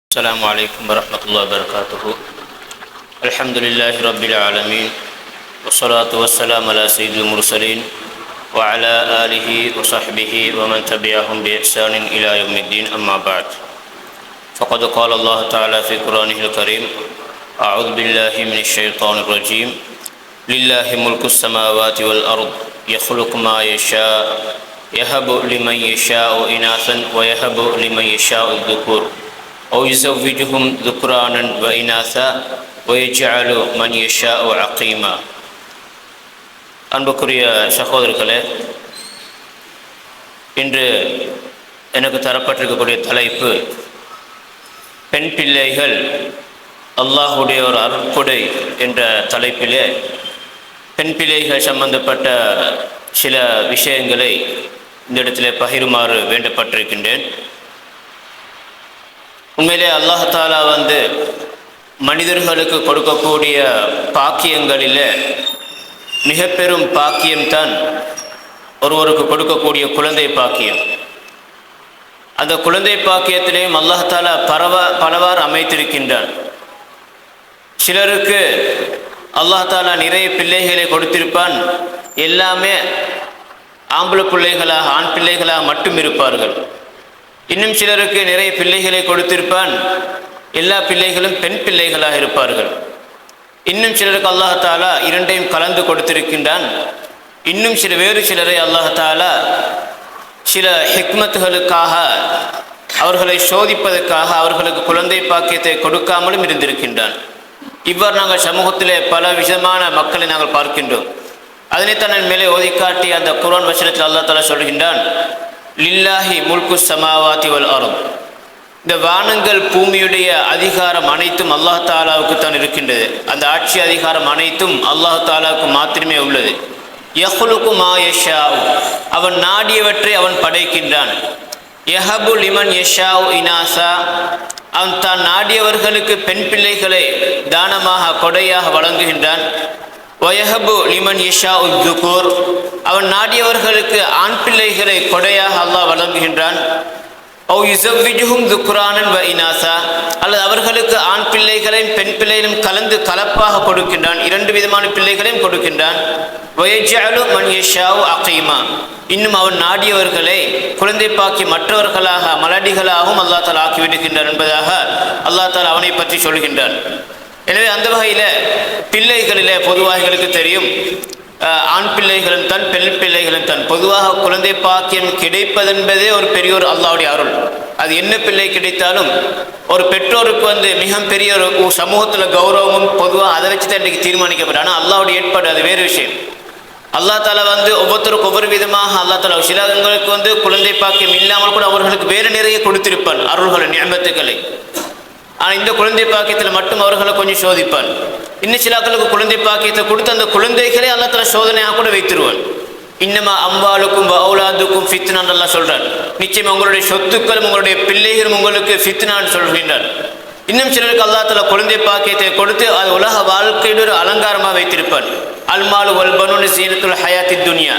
السلام عليكم ورحمة الله وبركاته. الحمد لله رب العالمين والصلاة والسلام على سيد المرسلين وعلى آله وصحبه ومن تبعهم بإحسان إلى يوم الدين. أما بعد، فقد قال الله تعالى في قرآنه الكريم: أعوذ بالله من الشيطان الرجيم. لله ملك السماوات والأرض يخلق ما يشاء يهب لمن يشاء إناثا ويهب لمن يشاء الذكور أو يزوجهم ذكرانا وإناثا ويجعل من يشاء عقيما. அன்புக்குரிய சகோதரர்களே, இன்று எனக்கு தரப்பட்டிருக்கக்கூடிய தலைப்பு பெண் பிள்ளைகள் அல்லாஹுடைய ஒரு அருட்கொடை என்ற தலைப்பிலே பெண் பிள்ளைகள் சம்பந்தப்பட்ட சில விஷயங்களை இந்த இடத்திலே பகிருமாறு வேண்டப்பட்டிருக்கின்றேன். உண்மையிலே அல்லாஹ் தாலா மனிதர்களுக்கு கொடுக்கக்கூடிய பாக்கியங்களில் மிக பெரும் பாக்கியம்தான் ஒருவருக்கு கொடுக்கக்கூடிய குழந்தை பாக்கியம். அந்த குழந்தை பாக்கியத்திலேயும் அல்லாஹ் தாலா பலவாறு அமைத்திருக்கின்றான். சிலருக்கு அல்லாஹ் தாலா நிறைய பிள்ளைகளை கொடுத்திருப்பான். எல்லாமே ஆம்பளை பிள்ளைகளாக, ஆண் பிள்ளைகளாக மட்டும் இருப்பார்கள். இன்னும் சிலருக்கு நிறைய பிள்ளைகளை கொடுத்திருப்பான். எல்லா பிள்ளைகளும் பெண் பிள்ளைகளாக இருப்பார்கள். இன்னும் சிலருக்கு அல்லாஹ் தாலா இரண்டையும் கலந்து கொடுத்திருக்கின்றான். இன்னும் வேறு சிலரை அல்லாஹ் தாலா சில ஹிக்மத்துகளுக்காக, அவர்களை சோதிப்பதற்காக அவர்களுக்கு குழந்தை பாக்கியத்தை கொடுக்காமலும் இருந்திருக்கின்றான். இவ்வாறு நாங்கள் சமூகத்திலே பல விதமான மக்களை நாங்கள் பார்க்கின்றோம். அதனைத்தான் நான் மேலே ஓதிக்காட்டி அந்த குர்ஆன் வசனத்தில் அல்லாஹ் தாலா சொல்கின்றான்: லில்லாஹி முல்கு ஸமாவாதி வல் அர்த். இந்த வானங்கள் பூமியுடைய அதிகாரம் அனைத்தும் அல்லாஹ் தாலாவுக்கு தான் இருக்கின்றது. அந்த ஆட்சி அதிகாரம் அனைத்தும் அல்லாஹ் தாலாவுக்கு மாத்திரமே உள்ளது. யஹ்லுகு மா யஷாஉ, அவன் நாடியவற்றை அவன் படைக்கின்றான். யஹபு லிமன் யஷாஉ இனாசா, அவன் தான் நாடியவர்களுக்கு பெண் பிள்ளைகளை தானமாக, கொடையாக வழங்குகின்றான். வயஹபு லிமன் யஷாஉ ذுகூர், அவன் நாடியவர்களுக்கு ஆண் பிள்ளைகளை கொடையாக அல்லாஹ் வழங்குகின்றான். அவ் யுஸவ்விஜுஹும் ذுக்ரானன் வ இனாசா, அல்லது அவர்களுக்கு ஆண் பிள்ளைகளையும் பெண் பிள்ளைகளையும் கலந்து கலப்பாக கொடுக்கின்றான். இரண்டு விதமான பிள்ளைகளையும் கொடுக்கின்றான். வயஜஅலு மன் யஷாஉ அகீமா, இன்னும் அவன் நாடியவர்களை குழந்தை பாக்கி மற்றவர்களாக, மலடிகளாகவும் அல்லாஹ் தஆலா ஆக்கி விடுகின்றான் என்பதாக அல்லாஹ் தஆலா அவனை பற்றி சொல்கின்றான். எனவே அந்த வகையில் பிள்ளைகளிலே பொதுவாக எங்களுக்கு தெரியும், ஆண் பிள்ளைகளும் தான் பெண் பிள்ளைகளும் தான். பொதுவாக குழந்தை பாக்கியம் கிடைப்பதென்பதே ஒரு பெரிய ஒரு அல்லாஹ்வுடைய அருள். அது என்ன பிள்ளை கிடைத்தாலும் ஒரு பெற்றோருக்கு மிக பெரிய ஒரு சமூகத்தில் கௌரவமும் பொதுவாக அதை வச்சு தான் இன்றைக்கு தீர்மானிக்கப்படும். ஆனால் அல்லாஹ்வுடைய ஏற்பாடு அது வேறு விஷயம். அல்லாஹ் தாலா ஒவ்வொருத்தருக்கும் ஒவ்வொரு விதமாக அல்லாஹ் தாலா சிலங்களுக்கு குழந்தை பாக்கியம் இல்லாமல் கூட அவர்களுக்கு வேறு நிறைய கொடுத்திருப்பான் அருள்களை, நியமத்துக்களை. ஆனால் இந்த குழந்தை பாக்கியத்தில் மட்டும் அவர்களை கொஞ்சம் சோதிப்பான். இன்னும் சிலாக்களுக்கு குழந்தை பாக்கியத்தை கொடுத்து அந்த குழந்தைகளே அல்லாஹ் தஆலா சோதனையாக கூட வைத்திருவான். இன்னமா அம்வாலுக்கும் அவுலாதுக்கும் ஃபித்னான்னு அல்லாஹ் சொல்றான். நிச்சயம் உங்களுடைய சொத்துக்களும் உங்களுடைய பிள்ளைகளும் உங்களுக்கு ஃபித்னான்னு சொல்கின்றான். இன்னும் சிலருக்கு அல்லாஹ் தஆலா குழந்தை பாக்கியத்தை கொடுத்து அது உலக வாழ்க்கையில் ஒரு அலங்காரமாக வைத்திருப்பான். அல்மாலு வல் பனூன ஸீனத்துல் ஹயாத்தி துன்யா,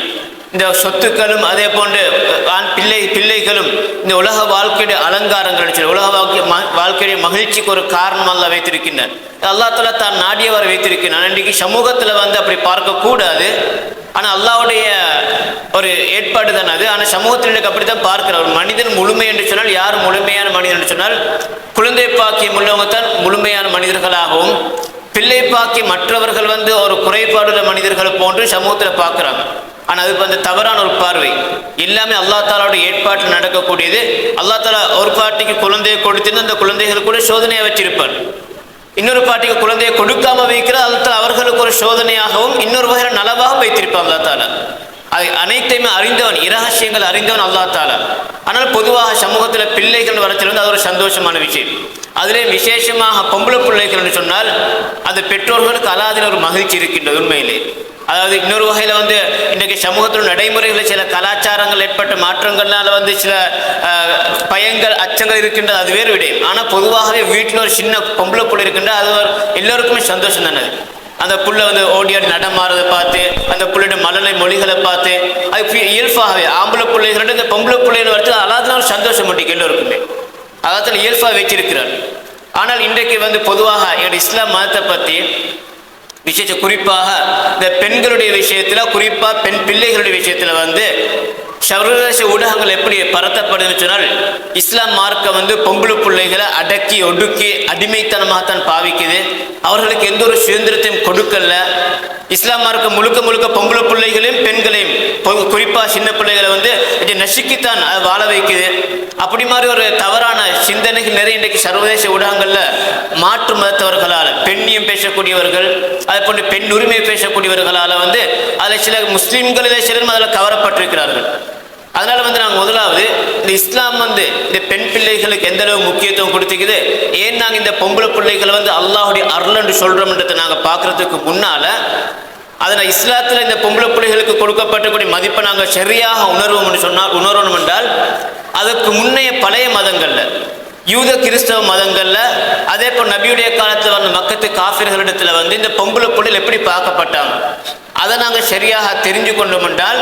இந்த சொத்துக்களும் அதே போன்று பிள்ளைகளும் இந்த உலக வாழ்க்கையுடைய அலங்காரங்கள், உலக வாழ்க்கையுடைய மகிழ்ச்சிக்கு ஒரு காரணம் அல்லாஹ் வைத்திருக்கின்றான். அல்லாஹ் தஆலா தான் நாடியவர் வைத்திருக்கிறான். இன்றைக்கு சமூகத்தில் அப்படி பார்க்கக்கூடாது. ஆனால் அல்லாஹ்வுடைய ஒரு ஏற்பாடு தான் அது. ஆனால் சமூகத்தில் எனக்கு அப்படித்தான் பார்க்கிறார். ஒரு மனிதன் முழுமை என்று சொன்னால், யார் முழுமையான மனிதன் என்று சொன்னால் குழந்தை பாக்கியம் உள்ளவங்க தான் முழுமையான மனிதர்களாகவும், பிள்ளை பாக்கி மற்றவர்கள் ஒரு குறைபாடுள்ள மனிதர்களை போன்று சமூகத்தில் பார்க்குறாங்க. ஆனால் அது தவறான ஒரு பார்வை. எல்லாமே அல்லாஹ் தாலாவுடைய ஏற்பாட்டில் நடக்கக்கூடியது. அல்லாஹ் தாலா ஒரு பாட்டிக்கு குழந்தையை கொடுத்திருந்து அந்த குழந்தைகள் கூட சோதனையாக வச்சிருப்பார். இன்னொரு பாட்டிக்கு குழந்தையை கொடுக்காம வைக்கிறார். அல்லாஹ் தாலா அவர்களுக்கு ஒரு சோதனையாகவும் இன்னொரு வகையான நலவாகவும் வைத்திருப்பார் அல்லாஹ் தாலா. அது அனைத்தையுமே அறிந்தவன், இரகசியங்கள் அறிந்தவன் அல்லாஹ் தாலா. ஆனால் பொதுவாக சமூகத்தில் பிள்ளைகள் வரத்திலிருந்து அது ஒரு சந்தோஷமான விஷயம். அதிலே விசேஷமாக பொம்பளை பிள்ளைகள் என்று சொன்னால் அது பெற்றோர்களுக்கு அலாதில் ஒரு மகிழ்ச்சி இருக்கின்றது உண்மையிலே. அதாவது இன்னொரு வகையில் இன்றைக்கு சமூகத்தில் நடைமுறைகளில் சில கலாச்சாரங்கள் ஏற்பட்ட மாற்றங்கள்னால சில பயங்கள், அச்சங்கள் இருக்கின்றது, அது வேறு விடயம். ஆனால் பொதுவாகவே வீட்டில் ஒரு சின்ன பொம்பளை புள்ள இருக்கின்ற அது எல்லோருக்குமே சந்தோஷம் தானே. அந்த புள்ள ஓடியாடி நடமாறதை பார்த்து, அந்த புள்ளையோட மழலை மொழிகளை பார்த்து, அது இயல்பாகவே ஆம்பளை பிள்ளைகள் இந்த பொம்பளை பிள்ளைன்னு வரது அலாதின ஒரு சந்தோஷம் மட்டும் எல்லோருக்குமே. அதாவது இயல்பாக வச்சிருக்கிறார். ஆனால் இன்றைக்கு பொதுவாக என்னுடைய இஸ்லாம் மதத்தை பற்றி விசேஷ குறிப்பாக இந்த பெண்களுடைய விஷயத்தில், குறிப்பாக பெண் பிள்ளைகளுடைய விஷயத்தில் சர்வதேச ஊடகங்கள் எப்படி பரத்தப்படுதுன்னு சொன்னால், இஸ்லாம் மார்க்க பொம்பளை பிள்ளைகளை அடக்கி ஒடுக்கி அடிமைத்தனமாகத்தான் பாவிக்குது. அவர்களுக்கு எந்த ஒரு சுதந்திரத்தையும் கொடுக்கல. இஸ்லாம் மார்க்க முழுக்க முழுக்க பொம்பளை பிள்ளைகளையும் பெண்களையும் குறிப்பாக சின்ன பிள்ளைகளை நசுக்கித்தான் வாழ வைக்குது. அப்படி மாதிரி ஒரு தவறான சிந்தனைகள் நிறைய இன்றைக்கு சர்வதேச ஊடகங்களில் மாற்று மதத்தவர்களால், பெண்ணியம் பேசக்கூடியவர்கள், அதை போன்று பெண் உரிமை பேசக்கூடியவர்களால் அதில் சில முஸ்லீம்களில் சிலரும் அதில் கவரப்பட்டிருக்கிறார்கள். அதனால நாங்கள் முதலாவது இந்த இஸ்லாம் இந்த பெண் பிள்ளைகளுக்கு எந்த அளவு முக்கியத்துவம் கொடுத்துக்குது, ஏன் நாங்கள் இந்த பொம்பளை பிள்ளைகளை அல்லாஹுடைய அருள் என்று சொல்கிறோம்ன்றதை நாங்கள் பார்க்குறதுக்கு முன்னால் அதனால் இஸ்லாத்தில் இந்த பொம்பளை பிள்ளைகளுக்கு கொடுக்கப்பட்டக்கூடிய மதிப்பை நாங்கள் சரியாக உணரணும் என்றால் அதற்கு முன்னைய பழைய மதங்களில், யூத கிறிஸ்தவ மதங்களில், அதே போல் நபியுடைய காலத்தில் மக்கத்து காஃபிர்களிடத்தில் இந்த பொம்பளை பிள்ளைகள் எப்படி பார்க்கப்பட்டாங்க அதை நாங்கள் சரியாக தெரிஞ்சு கொண்டோம் என்றால்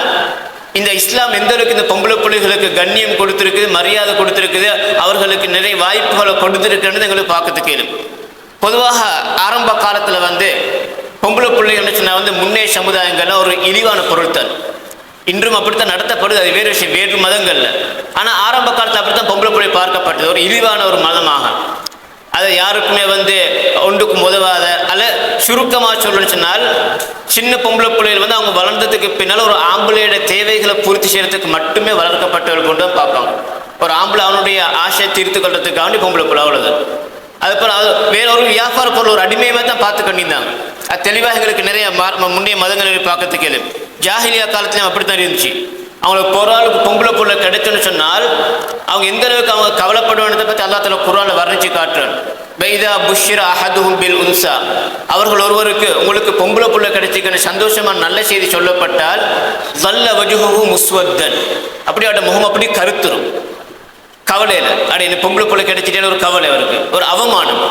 இந்த இஸ்லாம் எந்த அளவுக்கு இந்த பொம்பளை பிள்ளைகளுக்கு கண்ணியம் கொடுத்துருக்குது, மரியாதை கொடுத்துருக்குது, அவர்களுக்கு நிறைய வாய்ப்புகளை கொடுத்துருக்குன்றது எங்களுக்கு பார்க்கறதுக்கு இயலும். பொதுவாக ஆரம்ப காலத்தில் பொம்பளை பிள்ளைகள் சொன்னால் முன்னே சமுதாயங்களில் ஒரு இழிவான பொருள் தான். இன்றும் அப்படித்தான் நடத்தப்படுது, அது வேறு விஷயம், வேறு மதங்களில். ஆனால் ஆரம்ப காலத்தில் அப்படித்தான் பொம்பளை பிள்ளை பார்க்கப்பட்டது, ஒரு இழிவான ஒரு மதமாக. அதை யாருக்குமே ஒன்றுக்கும் உதவாத, அல்ல சுருக்கமாக சொல்லணும்னு சொன்னால் சின்ன பொம்பளை பிள்ளைகள் அவங்க வளர்ந்ததுக்கு பின்னால் ஒரு ஆம்பளையோட தேவைகளை பூர்த்தி செய்யறதுக்கு மட்டுமே வளர்க்கப்பட்டவர்கள் கொண்டு தான் பார்ப்பாங்க. ஒரு ஆம்பளை அவனுடைய ஆசையை தீர்த்து கொள்றதுக்காண்டி பொம்பளை பிள்ளை அவ்வளோது. அதுபோல் அது வேற ஒரு வியாபார பொருள், ஒரு அடிமையாக தான் பார்த்து கண்டிருந்தாங்க. அது தெளிவாக எங்களுக்கு நிறைய முன்னைய மதங்களை பார்க்கறதுக்கு இல்லை. ஜாஹிலியா காலத்துலையும் அப்படித்தான் இருந்துச்சு. அவங்களுக்கு பொருளுக்கு பொம்பளை பொருளை கிடைச்சுன்னு சொன்னால் அவங்க எந்த அளவுக்கு அவங்க கவலைப்படுவானதை பற்றி அல்லாஹ் தஆலா குர்ஆனில் வர்ணிச்சு காட்டுறான். பைதா புஷ்ஷிர அஹதுஹும் பில் உன்சா, அவர்கள் ஒருவருக்கு உங்களுக்கு பொம்பளை புள்ள கிடைச்சிக்கிற சந்தோஷமான நல்ல செய்தி சொல்லப்பட்டால் ஸல்ல வஜ்ஹுஹு முஸ்வத்தன், அப்படி அவட முகம் அப்படி கருத்துரும் கவலையில். அப்படி பொம்பளை புள்ள கிடைச்சிட்டேன்னு ஒரு கவலை அவருக்கு, ஒரு அவமானம்.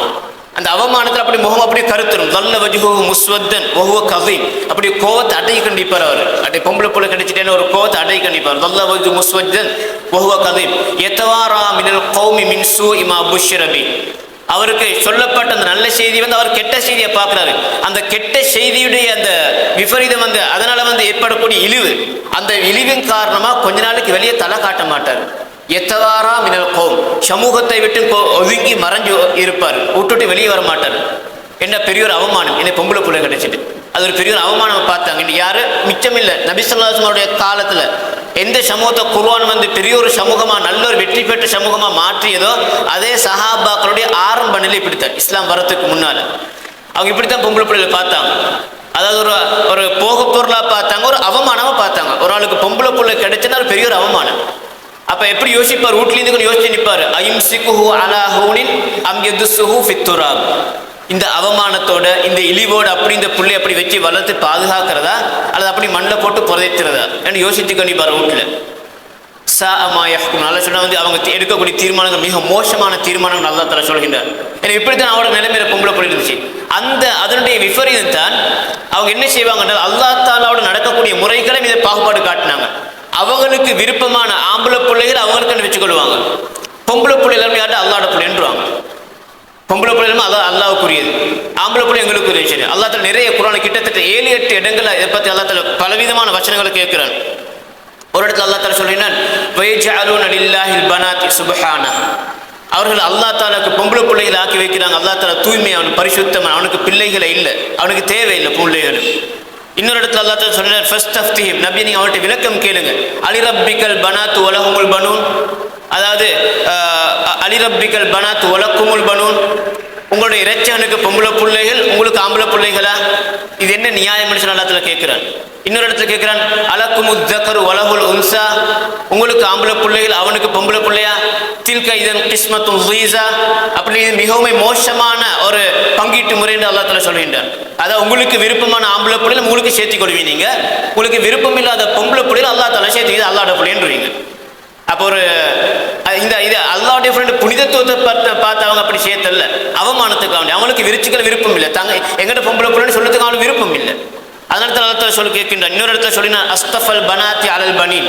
அந்த அவமானத்தில் அப்படி முகம் அப்படியே கருத்துரும். ஸல்ல வஜ்ஹுஹு முஸ்வத்தன் வஹுவ கஸீம், அப்படி கோவத்தை அடை கண்டிப்பார் அவர். அப்படி பொம்பளை புள்ள கிடைச்சிட்டேன்னு ஒரு கோவத்தை அடை கண்டிப்பார். ஸல்ல வஜ்ஹுஹு முஸ்வத்தன் வஹுவ கஸீம் யதவாரா மினல் கௌமி மின் சூஇ மா புஷ்ஷிர பி, அவருக்கு சொல்லப்பட்ட அந்த நல்ல செய்தி அவர் கெட்ட செய்தியை பார்க்குறாரு. அந்த கெட்ட செய்தியுடைய அந்த விபரீதம் அதனால ஏற்படக்கூடிய இழிவு, அந்த இழிவின் காரணமாக கொஞ்ச நாளைக்கு வெளியே தலை காட்ட மாட்டார். எத்தவாரா மினல் கௌம், சமூகத்தை விட்டு ஒதுங்கி மறைஞ்சு இருப்பார், விட்டுட்டு வெளியே வர மாட்டார். என்ன பெரிய ஒரு அவமானம், என்ன பொம்பளை புள்ள கிடைச்சிட்டு அது ஒரு பெரிய ஒரு அவமானம் பார்த்தாங்க. இன்னைக்கு யாரு மிச்சம் இல்லை. நபி ஸல்லல்லாஹு அலைஹி வஸல்லம் காலத்தில் எந்த சமூகத்தை குர்ஆன் பெரிய ஒரு சமூகமாக, நல்ல ஒரு வெற்றி பெற்ற சமூகமாக மாற்றியதோ அதே சஹாபாக்களுடைய ஆரம்ப நிலை இப்படித்தான். இஸ்லாம் வரத்துக்கு முன்னால் அவங்க இப்படித்தான் பொம்பளை பிள்ளைகளை பார்த்தாங்க. அதாவது ஒரு ஒரு போக பொருளாக பார்த்தாங்க, ஒரு அவமானமாக பார்த்தாங்க. ஒரு ஆளுக்கு பொம்பளை பிள்ளை கிடைச்சுன்னா ஒரு பெரிய ஒரு அவமானம். அப்போ எப்படி யோசிப்பார், வீட்லேருந்து கொஞ்சம் யோசிச்சு நிற்பார். அயிம்சிகுஹு அலா ஹூனின் அம் யதுஸ்ஸுஹு ஃபித்துராப், இந்த அவமானத்தோட இந்த இழிவோடு அப்படி இந்த புள்ளை அப்படி வச்சு வளர்த்து பாதுகாக்கிறதா அல்லது அப்படி மண்ணில் போட்டு புதைக்கிறதா என்று யோசித்து கண்டிப்பார் வீட்டில். நல்லா சொன்னால் அவங்க எடுக்கக்கூடிய தீர்மானங்கள் மிக மோசமான தீர்மானங்கள் அல்லாஹ் தஆலா சொல்கின்றார். ஏன்னா இப்படித்தான் அவரோட நிலைமையில பொம்பளை பிள்ளை இருந்துச்சு. அதனுடைய விபரீதம் தான் அவங்க என்ன செய்வாங்கன்னா அல்லாஹ் தஆலாவோட நடக்கக்கூடிய முறைகளை இதை பாகுபாடு காட்டினாங்க. அவங்களுக்கு விருப்பமான ஆம்பளை பிள்ளைகள் அவங்களுக்கு வச்சுக்கொள்வாங்க, பொம்பளை பிள்ளைகள் யார்ட்ட அல்லாஹ்வோட பிள்ளைன்றாங்க. பொம்பளை பிள்ளைகளும் அல்லாஹ்வுக்குரியது, ஆம்பளை பிள்ளை எங்களுக்குரிய விஷயம். அல்லாஹ் தஆலா நிறைய குர்ஆனில் கிட்டத்தட்ட 7-8 இடங்கள் இதை பற்றி அல்லாஹ் தஆலா பலவிதமான வசனங்களை கேட்கிறான். ஒரு இடத்துல அல்லாஹ் தஆலா சொல்கிறான், வயஜஅலூன லில்லாஹில் பனாத்தி சுப்ஹானஹு, அவர்கள் அல்லாஹ் தஆலாக்கு பொம்பளை பிள்ளைகளை ஆக்கி வைக்கிறாங்க. அல்லாஹ் தஆலா தூய்மை, அவன் பரிசுத்தம், அவனுக்கு பிள்ளைகளை இல்லை, அவனுக்கு தேவையில்லை பிள்ளைகள். இன்னொரு இடத்துல அல்லாஹ் தஆலா சொல்றார், ஃபஸ்தஃப்திஹிம், நபி நீங்க அவர்கிட்ட விளக்கம் கேளுங்க. அலிரப்பிக்கல் பனாத்து வலஹுமுல் பனூன், அதாவது அலிரப்பிக்கல் பனாத்து வலக்குமுல் பனூன், உங்களுடைய இறைச்சகனுக்கு பொம்பளை பிள்ளைகள் உங்களுக்கு ஆம்பளை பிள்ளைகளா, இது என்ன நியாயம்னு சொல்லி அல்லாஹ் தஆலா கேட்கிறான். இன்னொரு இடத்துல கேட்கிறான், அலக்குமுத் தக்கரு வலஹுல் உன்சா, உங்களுக்கு ஆம்பளை பிள்ளைகள் அவனுக்கு பொம்பளை பிள்ளையா, தில்க இதன் கிஸ்மத்துன் ஸீஸா, அப்படி இது மிகவும் மோசமான ஒரு பங்கீட்டு முறை என்று அல்லாஹ் தஆலா சொல்கின்றான். அதாவது உங்களுக்கு விருப்பமான ஆம்பளை பிள்ளைகள் உங்களுக்கு சேர்த்து கொள்வீங்க, நீங்க உங்களுக்கு விருப்பம் இல்லாத பொம்பளை பிள்ளைகள் அல்லாஹ் தஆலா சேர்த்து இது அல்லாஹ்வோட பிள்ளைன்றீங்க. அப்போ ஒரு இது அல்லாஹ்வுடைய ஃப்ரெண்ட் புனிதத்துவத்தை பார்த்து அவங்க அப்படி சேர்த்தல்ல, அவமானத்துக்கு அவங்களுக்கு விரிச்சுக்கள் விருப்பம் இல்லை, தாங்க எங்கிட்ட பொம்பளை பிள்ளைன்னு சொல்றதுக்கு அவனுக்கு விருப்பம் இல்லை. அதனால தான் அல்லாஹ் தஆலா சொல்லி கேட்கின்றான். இன்னொரு இடத்துல சொல்லினா அஸ்தஃபல் பனாத்தி அலல் பனீன்,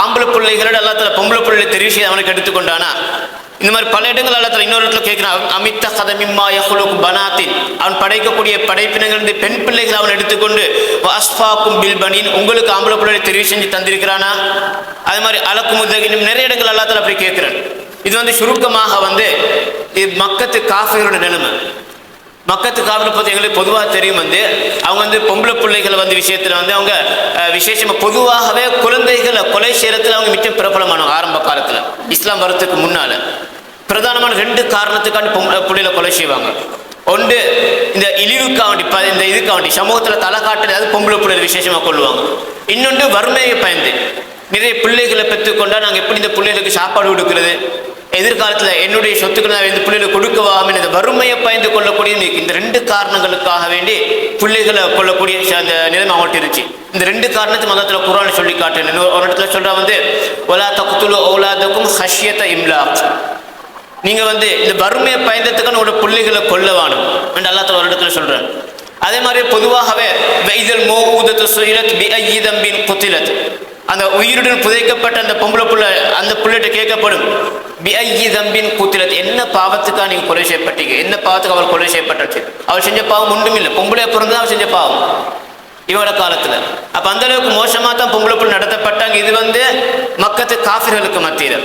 ஆம்பளை பிள்ளைகளோட அல்லாஹ் தஆலா பொம்பளை பிள்ளைகளை தெரிவு செய்து அவனுக்கு எடுத்துக்கொண்டானா. இந்த மாதிரி பல இடங்கள் அல்லாஹ் இன்னொரு இடத்துல கேட்கிறான், அமித்த கதமிம்மா யஹ்லுகு பனாத்தின், அவன் படைக்கக்கூடிய படைப்பினங்கள் பெண் பிள்ளைகள் அவன் எடுத்துக்கொண்டு அஸ்ஃபாக்கும் பில் பனீன், உங்களுக்கு ஆம்பளை பிள்ளைகளை தெரிவு செஞ்சு தந்திருக்கிறானா? அது மாதிரி அலக்கு முத்தகின் நிறைய இடங்கள் அல்லாஹ் அப்படி கேட்கிறான். இது சுருக்கமாக இது மக்கத்து காஃபிரோட நிலைமை. மக்கத்து காவலை பற்றி எங்களுக்கு பொதுவாக தெரியும். அவங்க பொம்பளை பிள்ளைகள் விஷயத்தில் அவங்க விசேஷமாக பொதுவாகவே குழந்தைகளை கொலை செய்யறதுல அவங்க மிச்சம் பிரபலமானவங்க. ஆரம்ப காலத்தில் இஸ்லாம் வரத்துக்கு முன்னால் பிரதானமான 2 காரணத்துக்காண்டி பொம்பளை பிள்ளைகளை கொலை செய்வாங்க. ஒன்று இந்த இழிவுக்காண்டி, இந்த இதுக்காண்டி சமூகத்தில் தலை காட்டுறது, அது பொம்பளை பிள்ளைகள் விசேஷமாக கொள்ளுவாங்க. இன்னொன்று வறுமையை பயந்து நிறைய பிள்ளைகளை பெற்றுக்கொண்டா நாங்கள் எப்படி இந்த பிள்ளைகளுக்கு சாப்பாடு கொடுக்கிறது, எதிர்காலத்தில் என்னுடைய சொத்துக்களை நான் இந்த பிள்ளைகளை கொடுக்கவாமல் இந்த வறுமையை பயந்து கொள்ளக்கூடிய இந்த 2 காரணங்களுக்காக வேண்டி பிள்ளைகளை கொள்ளக்கூடிய அந்த நிலைமை அவங்கள்ட்ட இருந்துச்சு. இந்த 2 காரணத்தை மதத்தில் குர்ஆன் சொல்லி காட்டுறேன். ஒரு இடத்துல சொல்றா வலா தக்துலு ஔலாதக்கும் ஹஷ்யத இம்லாக், நீங்க இந்த வறுமையை பயந்ததுக்கான ஒரு பிள்ளைகளை கொல்லவானும் என்று அல்லாஹ் ஒரு இடத்துல சொல்றான். அதே மாதிரி பொதுவாகவே வைதல் மௌஊதத்து சுயிலத் பிஅய்யி தம்பின் குத்திலத், அந்த உயிருடன் புதைக்கப்பட்ட அந்த பொம்பளை புள்ள அந்த பிள்ளைகிட்ட கேட்கப்படும், பிஅய்யி தம்பின் குத்திலத், என்ன பாவத்துக்காக நீங்க கொலை செய்யப்பட்டீங்க, என்ன பாவத்துக்கு அவள் கொலை செய்யப்பட்டு, அவள் செஞ்ச பாவம் ஒன்றும் இல்லை, பொம்பளைய பிறந்து அவள் செஞ்ச பாவம் இவரோட காலத்துல. அப்ப அந்த அளவுக்கு மோசமா தான் பொம்பளை புள்ள நடத்தப்பட்டாங்க. இது மக்கத்து காஃபிர்களுக்கு மத்தியில்.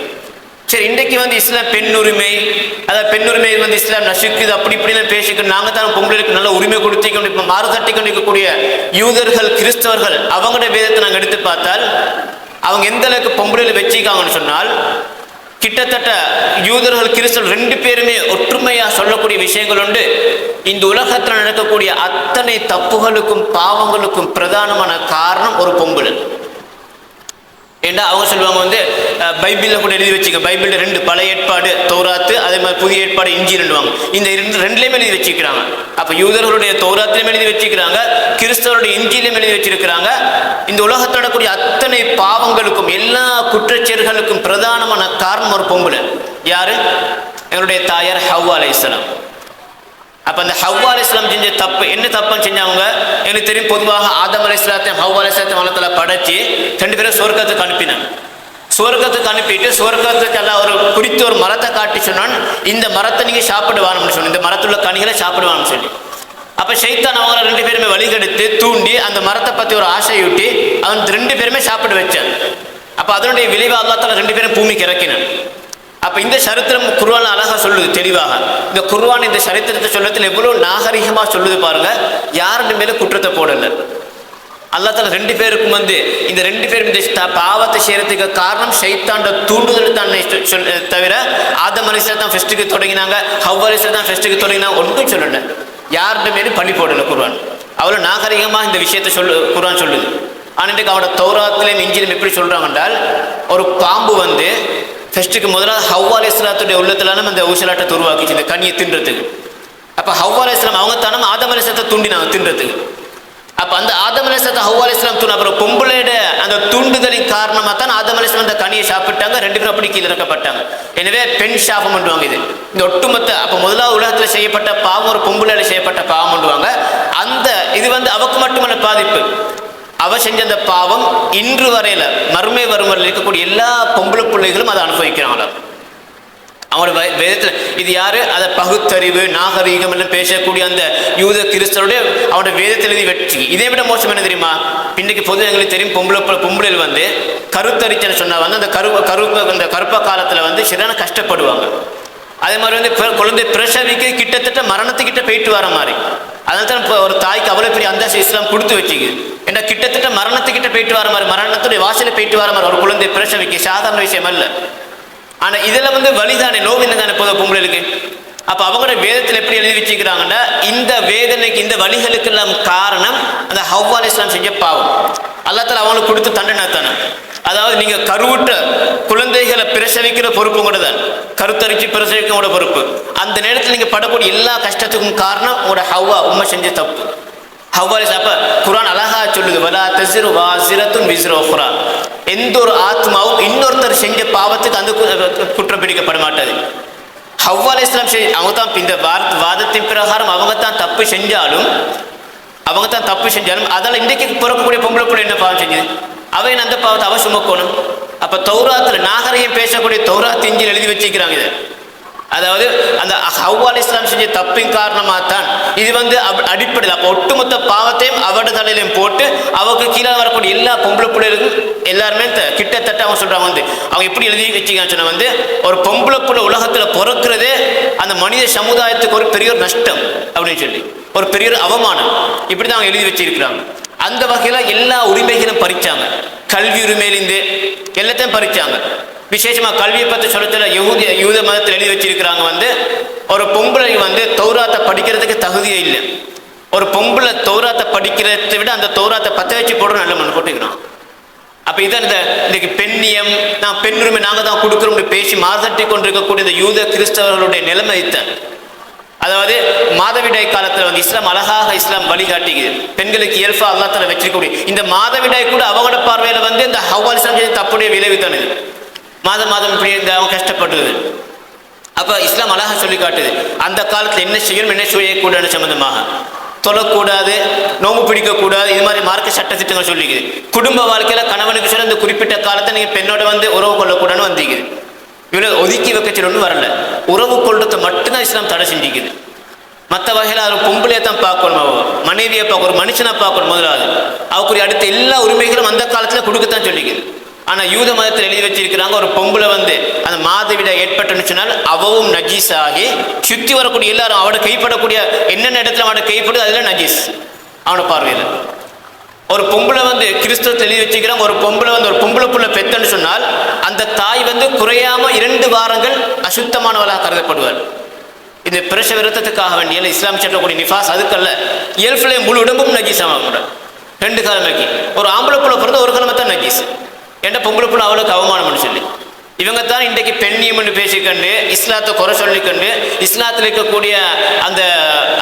சரி, இன்றைக்கு இஸ்லாம் பெண் உரிமை, அதாவது பெண் உரிமை இஸ்லாம் நசுக்குது அப்படி இப்படிலாம் பேசிக்கணும், நாங்கள் தான் பொம்பளைகளுக்கு நல்ல உரிமை கொடுத்திக்கணும். இப்போ மாறு தட்டி கொண்டிருக்கக்கூடிய யூதர்கள் கிறிஸ்தவர்கள் அவங்களுடைய வேதத்தை நாங்கள் எடுத்து பார்த்தால் அவங்க எந்த அளவுக்கு பொம்பளையில் வச்சுக்காங்கன்னு சொன்னால், கிட்டத்தட்ட யூதர்கள் கிறிஸ்தவர்கள் 2 பேருமே ஒற்றுமையாக சொல்லக்கூடிய விஷயங்கள் உண்டு. இந்த உலகத்தில் நடக்கக்கூடிய அத்தனை தப்புகளுக்கும் பாவங்களுக்கும் பிரதானமான காரணம் ஒரு பொம்பளை. ஏண்டா அவங்க சொல்லுவாங்க பைபிளில் கூட எழுதி வச்சுக்க, பைபிளில் 2 பழைய ஏற்பாடு தௌராத்து, அதே மாதிரி புதிய ஏற்பாடு இஞ்சி ரெண்டுவாங்க. இந்த 2லையுமே எழுதி வச்சுக்கிறாங்க. அப்போ யூதர்களுடைய தௌராத்திலையும் எழுதி வச்சுக்கிறாங்க, கிறிஸ்தவருடைய இஞ்சிலையும் எழுதி வச்சிருக்கிறாங்க. இந்த உலகத்தில் நடக்கக்கூடிய அத்தனை பாவங்களுக்கும் எல்லா குற்றச்செயல்களுக்கும் பிரதானமான காரணம் ஒரு பொம்பளை. யாரு? எங்களுடைய தாயார் ஹவ்வா அலைஹிஸ்ஸலாம். அப்போ அந்த ஹவ்வா அலைஹிஸ்ஸலாம் செஞ்ச தப்பு என்ன தப்புன்னு செஞ்சாங்க எனக்கு தெரியும். பொதுவாக ஆதம் அலைஹிஸ்ஸலாத்தையும் ஹவ்வா அலைஹிஸ்ஸலாத்தையும் வளத்தில் படைச்சி 2 பேரும் சொர்க்கத்துக்கு அனுப்பினாங்க. சொர்க்கத்துக்கு அனுப்பிட்டு சொர்க்கத்துக்கு எல்லாம் ஒரு குறித்த ஒரு மரத்தை காட்டி சொன்னான், இந்த மரத்தை நீங்கள் சாப்பிடுவான்னு சொல்லி, இந்த மரத்துள்ள கனிகளை சாப்பிடுவான்னு சொல்லி. அப்போ ஷைத்தான் அவங்கள 2 பேருமே வழிகெடுத்து தூண்டி அந்த மரத்தை பற்றி ஒரு ஆசையூட்டி அவன் 2 பேருமே சாப்பிட வச்சான். அப்போ அதனுடைய விளைவு அல்லாஹ் தஆலா 2 பேரும் பூமிக்கு இறக்கினான். அப்போ இந்த சரித்திரம் குர்ஆன் அழகாக சொல்லுது தெளிவாக. இந்த குர்ஆன் இந்த சரித்திரத்தை சொல்லத்தில் எவ்வளோ நாகரிகமாக சொல்லுது பாருங்க. யாருடைய மேலே குற்றத்தை போடலை. அல்லாஹ் தஆலா 2 பேருக்கும் இந்த 2 பேரும் இந்த பாவத்தை செய்யறதுக்கு காரணம் ஷைத்தாண்ட தூண்டுதல் தான் தவிர ஆதம் அலைஹிஸ்ஸலாம் தான் ஃபர்ஸ்ட்டுக்கு தொடங்கினாங்க, ஹவ்வா அலைஹிஸ்ஸலாம் தான் ஃபர்ஸ்ட்டுக்கு தொடங்கினாங்க, ஒன்றும் சொல்லலை. யாருடைய மேலும் பழி போடலை குர்ஆன். அவ்வளோ நாகரிகமாக இந்த விஷயத்தை குர்ஆன் சொல்லுது. ஆனால் இன்றைக்கு அவனோட தௌராத்திலையும் இஞ்சிலும் எப்படி சொல்கிறாங்க என்றால், ஒரு பாம்பு ஃபர்ஸ்ட்டுக்கு முதலாவது ஹவ்வா அலைஹிஸ்ஸலாத்துடைய உள்ளத்திலான அந்த ஊசலாட்டத்தை உருவாக்கிச்சு இந்த கனியை தின்றதுக்கு. அப்போ ஹவ்வா அலைஹிஸ்ஸலாம் அவங்க தானே ஆதம் அலைஹிஸ்ஸலாத்தை தூண்டினாங்க தின்றதுக்கு. அப்போ அந்த ஆதம் அலைஹிஸ்ஸலாத்தை ஹவ்வா அலைஹிஸ்ஸலாம் தூண்டு, அப்புறம் பொம்பளையோட அந்த தூண்டுதலின் காரணமாக தான் ஆதம் அலைஹிஸ்ஸலாம் அந்த கனியை சாப்பிட்டாங்க. 2 பேரும் அப்படி கீழே இறக்கப்பட்டாங்க. எனவே பெண் சாபம் பண்ணுவாங்க. இது இந்த ஒட்டுமொத்த அப்போ முதலாவது உலகத்தில் செய்யப்பட்ட பாவம் ஒரு பொம்பளையில் செய்யப்பட்ட பாவம் பண்ணுவாங்க. அந்த இது அவக்கு மட்டுமல்ல பாதிப்பு, அவ செஞ்ச அந்த பாவம் இன்று வரையில மறுமை வரும் வரையில் இருக்கக்கூடிய எல்லா பொம்பளை பிள்ளைகளும் அதை அனுபவிக்கிறாங்களா. அவங்களோட வேதத்தில் இது யாரு? அதை பகுத்தறிவு நாகரீகம் எல்லாம் பேசக்கூடிய அந்த யூத கிறிஸ்தவருடைய அவனோட வேதத்தில் எழுதி வெற்றி. இதை விட மோசம் என்ன தெரியுமா? இன்றைக்கு பொது எங்களுக்கு தெரியும், பொம்பளையில் கருத்தரிச்சல் சொன்னா அந்த அந்த கருப்ப காலத்தில் சரியான கஷ்டப்படுவாங்க. அதே மாதிரி குழந்தை பிரசவிக்கு கிட்டத்தட்ட மரணத்துக்கிட்ட போயிட்டு வர மாதிரி. அதனால தான் ஒரு தாய்க்கு அவ்வளோ பெரிய அந்த இஸ்லாம் கொடுத்து வச்சுக்குது. ஏன்னா கிட்டத்தட்ட மரணத்துக்கிட்ட போயிட்டு வர மாதிரி, மரணத்துடைய வாசலை போயிட்டு வர மாதிரி ஒரு குழந்தை பிரசவிக்கு சாதாரண விஷயம் அல்ல. ஆனால் இதில் வலிதானே நோவினை தானே போதும் பொம்பளைகளுக்கு. அப்போ அவங்களோட வேதத்தில் எப்படி எழுதி வச்சுக்கிறாங்கன்னா, இந்த வேதனைக்கு இந்த வலிகளுக்கெல்லாம் காரணம் அந்த ஹவ்வா அலைஹிஸ்ஸலாம் செஞ்ச பாவம். அல்லாஹ் தஆலா அவங்களுக்கு கொடுத்த தண்டனை தானே. அதாவது நீங்கள் கருவுற்ற குழந்தைகளை பிரசவிக்கிற பொறுப்பு கூட தான், கருத்தரிச்சு பிரசவிக்கிற பொறுப்பு. அந்த நேரத்தில் நீங்கள் படக்கூடிய எல்லா கஷ்டத்துக்கும் காரணம் உங்களோட ஹவ்வா உம்மை செஞ்ச தப்பு. ஹவ்வா அப்போ குர்ஆன் அழகா சொல்லுது, வலா தஸிரு வாஸிரத்துன் விஸ்ர உக்ரா, எந்த ஒரு ஆத்மாவும் இன்னொருத்தர் செஞ்ச பாவத்துக்கு அந்த குற்றம் பிடிக்கப்பட மாட்டாது. ஹவ்வா அலைஹிஸ்ஸலாம் அவங்க தான் இந்த வாதத்தின் பிரகாரம் அவங்க தான் தப்பு செஞ்சாலும் அதில் இன்றைக்கு பிறக்கக்கூடிய பொம்பளை பிள்ளை என்ன பாவம் செஞ்சது? அவையின் அந்த பாவத்தை அவ சுமக்கணும். அப்போ தௌராத்தில் நாகரிகம் பேசக்கூடிய தௌராத் இஞ்சில் எழுதி வச்சுக்கிறாங்க. இதை அதாவது அந்த ஹவ்வா அலைஹிஸ்ஸலாம் செஞ்ச தப்பின் காரணமாக தான் இது அடிப்படையில் அப்போ ஒட்டுமொத்த பாவத்தையும் அவட தலையிலையும் போட்டு அவருக்கு கீழே வரக்கூடிய எல்லா பொம்பளை பிள்ளைகளுக்கும் எல்லாருமே கிட்டத்தட்ட அவங்க சொல்கிறாங்க அவங்க எப்படி எழுதி வச்சுக்கான்னு சொன்னால் ஒரு பொம்பளை பிள்ளை உலகத்தில் பிறக்கிறதே அந்த மனித சமுதாயத்துக்கு ஒரு பெரிய ஒரு நஷ்டம் அப்படின்னு சொல்லி ஒரு பெரிய ஒரு அவமானம் இப்படி தான் அவங்க எழுதி வச்சிருக்கிறாங்க. அந்த வகையில் எல்லா உரிமைகளும் பறிச்சாங்க. கல்வி உரிமையிலிருந்து எல்லாத்தையும் பறிச்சாங்க. விசேஷமாக கல்வியை பற்றி சொல்லத்தில் யூத மதத்தில் எழுதி வச்சிருக்கிறாங்க ஒரு பொம்பளை தௌராத்தை படிக்கிறதுக்கு தகுதியே இல்லை. ஒரு பொம்பளை தௌராத்தை படிக்கிறதை விட அந்த தௌராத்தை பற்ற வச்சு போடுற நல்ல மண் போட்டுக்கிறோம். அப்போ இதான் இன்னைக்கு பெண்ணியம் நான் பெண்ணுரிமை நாங்கள் தான் கொடுக்குறோம்னு பேசி மாதட்டி கொண்டிருக்கக்கூடிய இந்த யூத கிறிஸ்தவர்களுடைய நிலைமை தான். அதாவது மாதவிடாய் காலத்தில் இஸ்லாம் அழகாக இஸ்லாம் வழிகாட்டிக்குது. பெண்களுக்கு இயல்பா அல்லா தஆலா வச்சிருக்கக்கூடிய இந்த மாதவிடாய் கூட அவங்களோட பார்வையில் இந்த ஹவ்வா அலைஹிஸ்ஸலாம் தப்புடைய விளைவு தான் இது. மாதம் இப்படி அவங்க கஷ்டப்படுறது. அப்போ இஸ்லாம் அழகா சொல்லி காட்டுது அந்த காலத்தில் என்ன செய்யணும் என்ன செய்யக்கூடாது சம்பந்தமாக. தொழக்கூடாது, நோம்பு பிடிக்கக்கூடாது, இது மாதிரி மார்க்க சட்ட திட்டங்கள் சொல்லிக்குது. குடும்ப வாழ்க்கையில் கணவனுக்கு சொல்ல இந்த குறிப்பிட்ட காலத்தை நீங்கள் பெண்ணோட உறவு கொள்ளக்கூடாதுன்னு வந்திக்குது. இவ்வளோ ஒதுக்கி வைக்க ஒன்றும் வரல. உறவு கொள்றதை மட்டும்தான் இஸ்லாம் தடை செஞ்சுக்குது. மற்ற வகையில் அவர் பொம்பளையை தான் பார்க்கணும், அவள் மனைவியை பார்க்கணும், ஒரு மனுஷனை பார்க்கணும். முதலாவது அவக்குரிய அடுத்த எல்லா உரிமைகளும் அந்த காலத்தில் கொடுக்கத்தான் சொல்லிக்குது. ஆனால் யூத மதத்தில் எழுதி வச்சிருக்கிறாங்க ஒரு பொம்பளை அந்த மாதவிட ஏற்பட்டுன்னு சொன்னால் அவவும் நஜீஸ் ஆகி சுற்றி வரக்கூடிய எல்லாரும் அவட கைப்படக்கூடிய என்னென்ன இடத்துல அவட கைப்படுது அதில் நஜீஸ் அவனோட பார்வையில். ஒரு பொம்பளை கிறிஸ்தவத்தில் எழுதி வச்சுக்கிறாங்க ஒரு பொம்பளை ஒரு பொம்பளை புள்ள பெத்தன்னு சொன்னால் அந்த தாய் குறையாம 2 வாரங்கள் அசுத்தமானவளாக கருதப்படுவார். இந்த பிரச விருத்தத்துக்காக வேண்டிய இஸ்லாம் சொல்லக்கூடிய நிஃபாஸ் அதுக்கல்ல, இயல்பிலே முழு உடம்பும் நஜீஸ் ஆக 2 கிழமைக்கு. ஒரு ஆம்பளை புள்ள பிறந்த ஒரு கிழமை தான் நஜீஸ். என்ற பொம்பளை புள்ள அவளுக்கு அவமானம்னு சொல்லி இவங்க தான் இன்றைக்கு பெண்ணியம்னு பேசிக்கொண்டு இஸ்லாத்தை குறை சொல்லிக்கொண்டு இஸ்லாத்தில் இருக்கக்கூடிய அந்த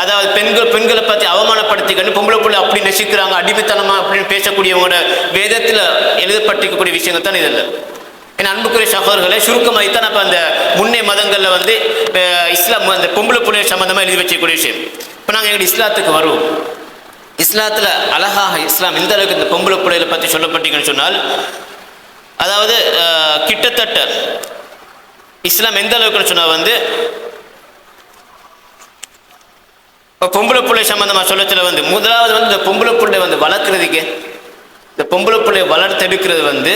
அதாவது பெண்களை பற்றி அவமானப்படுத்திக்கொண்டு பொம்பளை புள்ள அப்படி நெசிக்கிறாங்க அடிமைத்தனமா அப்படின்னு பேசக்கூடியவங்களோட வேதத்தில் எழுதப்பட்டிருக்கக்கூடிய விஷயங்கள் தான் இதில். என் அன்புக்குரிய சகோதரர்களை சுருக்கமாகத்தான் அப்போ அந்த முன்னே மதங்களில் இஸ்லாம் அந்த பொம்பளை புள்ளைய சம்பந்தமாக எழுதி வச்சக்கூடிய விஷயம். இப்போ நாங்கள் எங்களுடைய இஸ்லாத்துக்கு வருவோம். இஸ்லாத்தில் அழகாக இஸ்லாம் எந்த அளவுக்கு இந்த பொம்பளை புள்ளைகளை பற்றி சொல்லப்பட்டீங்கன்னு சொன்னால் அதாவது கிட்டத்தட்ட இஸ்லாம் எந்த அளவுக்குன்னு சொன்னால் பொம்பளை பிள்ளை சம்பந்தமாக சொல்லத்தில் முதலாவது இந்த பொம்பளை பிள்ளை வளர்க்குறதுக்கு இந்த பொம்பளை பிள்ளையை வளர்த்தெடுக்கிறது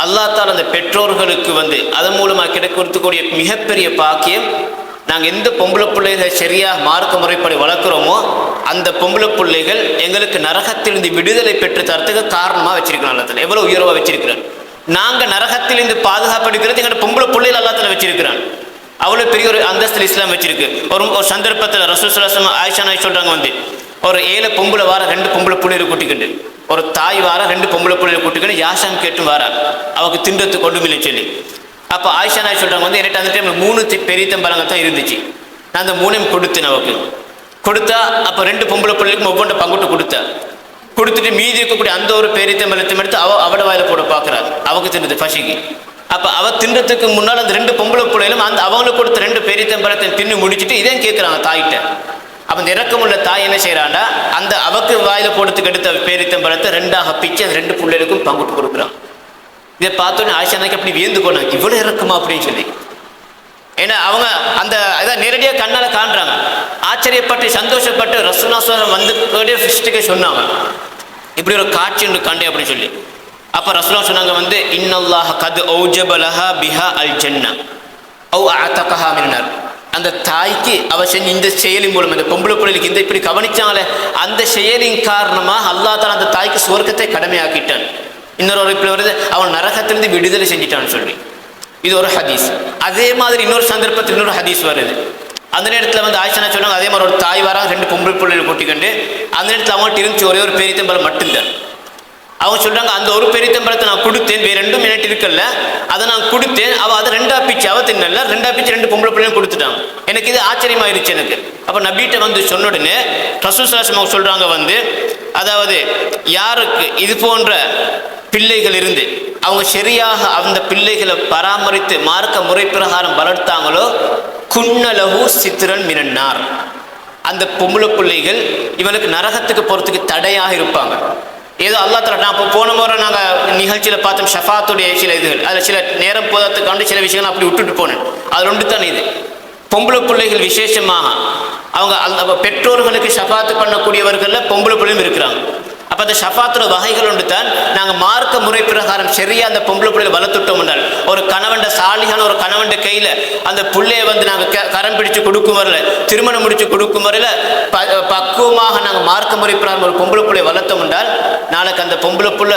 அல்லா தாலா அந்த பெற்றோர்களுக்கு அதன் மூலமாக கிடைக்கக்கூடிய மிகப்பெரிய பாக்கியம். நாங்கள் எந்த பொம்பளை பிள்ளைகளை சரியாக மார்க்க முறைப்படி வளர்க்குறோமோ அந்த பொம்பளை பிள்ளைகள் எங்களுக்கு நரகத்திலிருந்து விடுதலை பெற்று தரத்துக்கு காரணமாக வச்சிருக்கிறோம். அல்லத்தில் எவ்வளோ உயர்வாக வச்சிருக்கிறோம். நாங்கள் நரகத்திலிருந்து பாதுகாப்பு எடுக்கிறது எங்களோட பொம்பளை பிள்ளைகள் அல்லாஹ் வச்சிருக்கிறான். அவ்வளோ பெரிய ஒரு அந்தஸ்தில் இஸ்லாம் வச்சிருக்கு. ஒரு சந்தர்ப்பத்தில் ரசூல் ஸல்லல்லாஹு அலைஹி வஸல்லம் ஆயிஷா நாய் சொல்கிறாங்க ஒரு 7 பொம்பளை வார 2 பொம்பளை பிள்ளைகளை கூட்டிக்கிண்டு ஒரு தாய் வார 2 பொம்பளை பிள்ளைகளை கூட்டிக்கிண்டு யாஷாம் கேட்டும் வாரா அவருக்கு திண்டத்துக்கு ஒன்றுமில்லை சொல்லி. அப்போ ஆயிஷா நாய் சொல்கிறாங்க என்கிட்ட அந்த டைம் 3 பெரிய தம்பரங்கள் தான் இருந்துச்சு. நான் அந்த 3 கொடுத்தேன். அவருக்கு கொடுத்தா அப்போ 2 பொம்பளை பிள்ளைகளுக்கும் ஒவ்வொன்றை பங்குட்டு கொடுத்துட்டு மீதி இருக்கக்கூடிய அந்த ஒரு பேரித்தம்பலத்தை எடுத்து அவட வாயில போட பார்க்குறாரு. அவக்கு தின்றது பசிக்கு. அப்போ அவள் தின்றதுக்கு முன்னால் அந்த 2 பொம்பளை பிள்ளைகளும் அந்த அவங்களுக்கு கொடுத்த 2 பேரித்தம்பலத்தை தின்னு முடிச்சுட்டு இதையும் கேட்குறாங்க தாய்கிட்ட. அப்போ இந்த இறக்கமுள்ள தாய் என்ன செய்கிறாண்டா அந்த அவக்கு வாயில போடுறதுக்கு எடுத்த பேரித்தம்பலத்தை 2ஆக பிச்சு அந்த 2 பிள்ளைகளுக்கும் பங்குட்டு கொடுக்குறாங்க. இதை பார்த்தோன்னே ஆயிஷானாக்கு அப்படி வியந்து போனாங்க இவ்வளோ இறக்குமா அப்படின்னு சொல்லி. ஏன்னா அவங்க அந்த இதை நேரடியாக கண்ணால் காண்றாங்க. ஆச்சரியப்பட்டு சந்தோஷப்பட்டு ரசூலுல்லாஹ் ஃபர்ஸ்ட்டுக்கே சொன்னாங்க இப்படி ஒரு காட்சி ஒன்று கண்டே அப்படின்னு சொல்லி. அப்போ ரசூலுல்லாஹ் சொன்னாங்க இன்னல்லாஹ கத் ஔஜப லஹா பிஹா அல் ஜன்னா அவ் அஅதகஹா மின்னார். அந்த தாய்க்கு அவ செஞ்ச இந்த செயலின் மூலம் இந்த பொம்பளை பிள்ளைகளுக்கு இந்த இப்படி கவனிச்சாங்களே அந்த செயலின் காரணமாக அல்லாஹ் தஆலா அந்த தாய்க்கு சுவர்க்கத்தை கடமையாக்கிட்டான். இன்னொரு இப்படி வருது அவன் நரகத்திலிருந்து விடுதலை செஞ்சிட்டான்னு சொல்லி. இது ஒரு ஹதீஸ். அதே மாதிரி இன்னொரு சந்தர்ப்பத்தில் இன்னொரு ஹதீஸ் வருது. அந்த நேரத்தில் ஆயிஷா சொன்னாங்க அதே மாதிரி ஒரு தாய் வாராங்க 2 பொம்பளை பிள்ளைகளை கூட்டிக்கொண்டு அந்த நேரத்தில் அவங்கள்ட்ட இருந்துச்சு ஒரே ஒரு பேரித்தம்பலம் மட்டும்தான். அவங்க சொல்கிறாங்க அந்த ஒரு பேரித்தம்பலத்தை நான் கொடுத்தேன், வேறு 2 மினிட் இருக்கல அதை நான் கொடுத்தேன். அவள் அதை 2ஆ பிச்சு அவள் தின்னல 2ஆ பிச்சு 2 பொம்பளை பிள்ளைகளும் கொடுத்துட்டாங்க. எனக்கு இது ஆச்சரியமாயிருச்சு எனக்கு. அப்போ நபிகிட்ட சொன்ன உடனே ரசூல் ஸல்லல்லாஹு அலைஹி வஸல்லம் சொல்கிறாங்க அதாவது யாருக்கு இது போன்ற பிள்ளைகள் இருந்து அவங்க சரியாக அந்த பிள்ளைகளை பராமரித்து மார்க்க முறை பிரகாரம் வளர்த்தாங்களோ குன்னலஹு சித்ரன் மினன்னார் அந்த பொம்பளை பிள்ளைகள் இவனுக்கு நரகத்துக்கு போகிறதுக்கு தடையாக இருப்பாங்க. ஏதோ அல்லாஹ் தஆலா நான் இப்போ போன முறை நாங்கள் நிகழ்ச்சியில் பார்த்தோம் ஷஃபாத்துடைய சில இதுகள் அதில் சில நேரம் போதத்துக்காண்டி சில விஷயங்கள் அப்படி விட்டுட்டு போனேன். அதில் ஒன்று தான் இது பொம்பளை பிள்ளைகள் விசேஷமாக அவங்க பெற்றோர்களுக்கு ஷஃபாத்து பண்ணக்கூடியவர்களில் பொம்பளை பிள்ளையும் இருக்கிறாங்க. அப்போ அந்த ஷஃபாத்தோட வகைகள் ஒன்று தான் நாங்கள் மார்க்க முறை பிரகாரம் சரியாக அந்த பொம்பளை பிள்ளைகளை வளர்த்துட்டோம் என்றால் ஒரு கணவன் சாலிகான ஒரு கணவன் கையில் அந்த பிள்ளையை வந்து நாங்கள் கரம் பிடிச்சு கொடுக்கும் வரையில் திருமணம் முடிச்சு கொடுக்கும் வரையில் பக்குவமாக நாங்கள் மார்க்க முறை பிரகாரம் ஒரு பொம்பளை பிள்ளையை வளர்த்தோம் என்றால் நாளைக்கு அந்த பொம்பளை புள்ள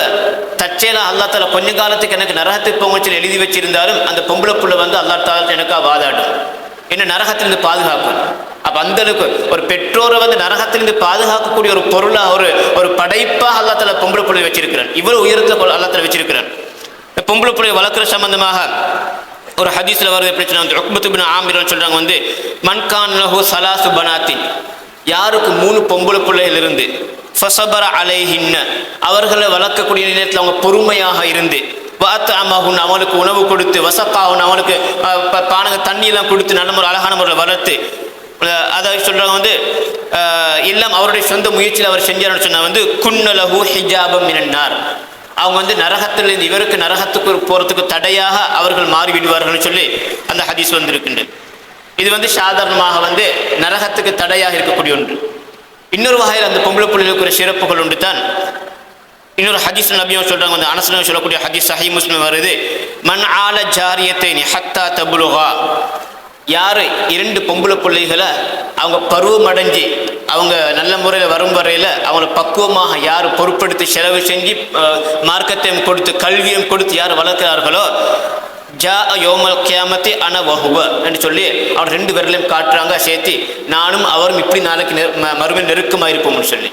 தற்செயலாக அல்லா தாலா கொஞ்ச காலத்துக்கு எனக்கு நரகத்துக்கு போங்கன்னு எழுதி வச்சிருந்தாலும் அந்த பொம்பளை புள்ள வந்து அல்லா தாலா எனக்கா வாதாடும், என்ன நரகத்திலிருந்து பாதுகாக்கும். அப்போ அந்த அளவுக்கு ஒரு பெற்றோரை வந்து நரகத்திலிருந்து பாதுகாக்கக்கூடிய ஒரு பொருளாக ஒரு படைப்பாக அல்லா தாலா பொம்பளை பிள்ளையை வச்சிருக்கிறான். இவ்வளவு உயரத்தில் அல்லா தாலா வச்சிருக்கிறான். பொம்பளை பிள்ளையை வளர்க்குற சம்பந்தமாக ஒரு ஹதீஸ்ல வருது எப்படி சொன்னாங்க, உக்பத்து பின் ஆமிர் சொல்றாங்க வந்து மன்கான் லஹு சலாசு பனாத்தின், யாருக்கு 3 பொம்பளை பிள்ளைகள் இருந்து ஃபஸபர அலைஹின்ன, அவர்களை வளர்க்கக்கூடிய நேரத்தில் அவங்க பொறுமையாக இருந்து வாத்தஅமஹுன், அவனுக்கு உணவு கொடுத்து வஸகாஹுன், அவனுக்கு பானக தண்ணியெல்லாம் கொடுத்து நல்ல ஒரு அழகான முறையில் வளர்த்து, அதை சொல்றாங்க வந்து எல்லாம் அவருடைய சொந்த முயற்சியில் அவர் செஞ்சார்னு சொன்னா வந்து குன்னலஹு ஹிஜாபம் மினன்னார், அவங்க வந்து நரகத்திலிருந்து இவருக்கு நரகத்துக்கு போறதுக்கு தடையாக அவர்கள் மாறிவிடுவார்கள் சொல்லி அந்த ஹதீஸ் வந்திருக்கின்றது. இது வந்து சாதாரணமாக வந்து நரகத்துக்கு தடையாக இருக்கக்கூடிய ஒன்று. இன்னொரு வகையில் அந்த பொம்பளை பிள்ளைகளுக்கு ஒரு சிறப்புகள் உண்டு தான். இன்னொரு ஹதீஸ் நபியும் சொல்றாங்க வந்து அனஸ் சொல்லக்கூடிய ஹதீஸ் சஹீஹ் முஸ்லிம் வருது, மன் ஆல ஜாரியத்தைனி ஹத்தா தபுலுகா, யார் 2 பொம்பளை பிள்ளைகளை அவங்க பருவம் அடைஞ்சு அவங்க நல்ல முறையில் வரும் வரையில் அவங்கள பக்குவமாக யார் பொறுப்படுத்தி செலவு செஞ்சு மார்க்கத்தையும் கொடுத்து கல்வியும் கொடுத்து யார் வளர்க்கிறார்களோ ஜா யோமல் கியாமத்தி அன வஹுவ என்று சொல்லி அவர் 2 பேர்களையும் காட்டுறாங்க சேர்த்து, நானும் அவரும் இப்படி நாளைக்கு மறுபடியும் நெருக்கமாக இருப்போம்னு சொல்லி.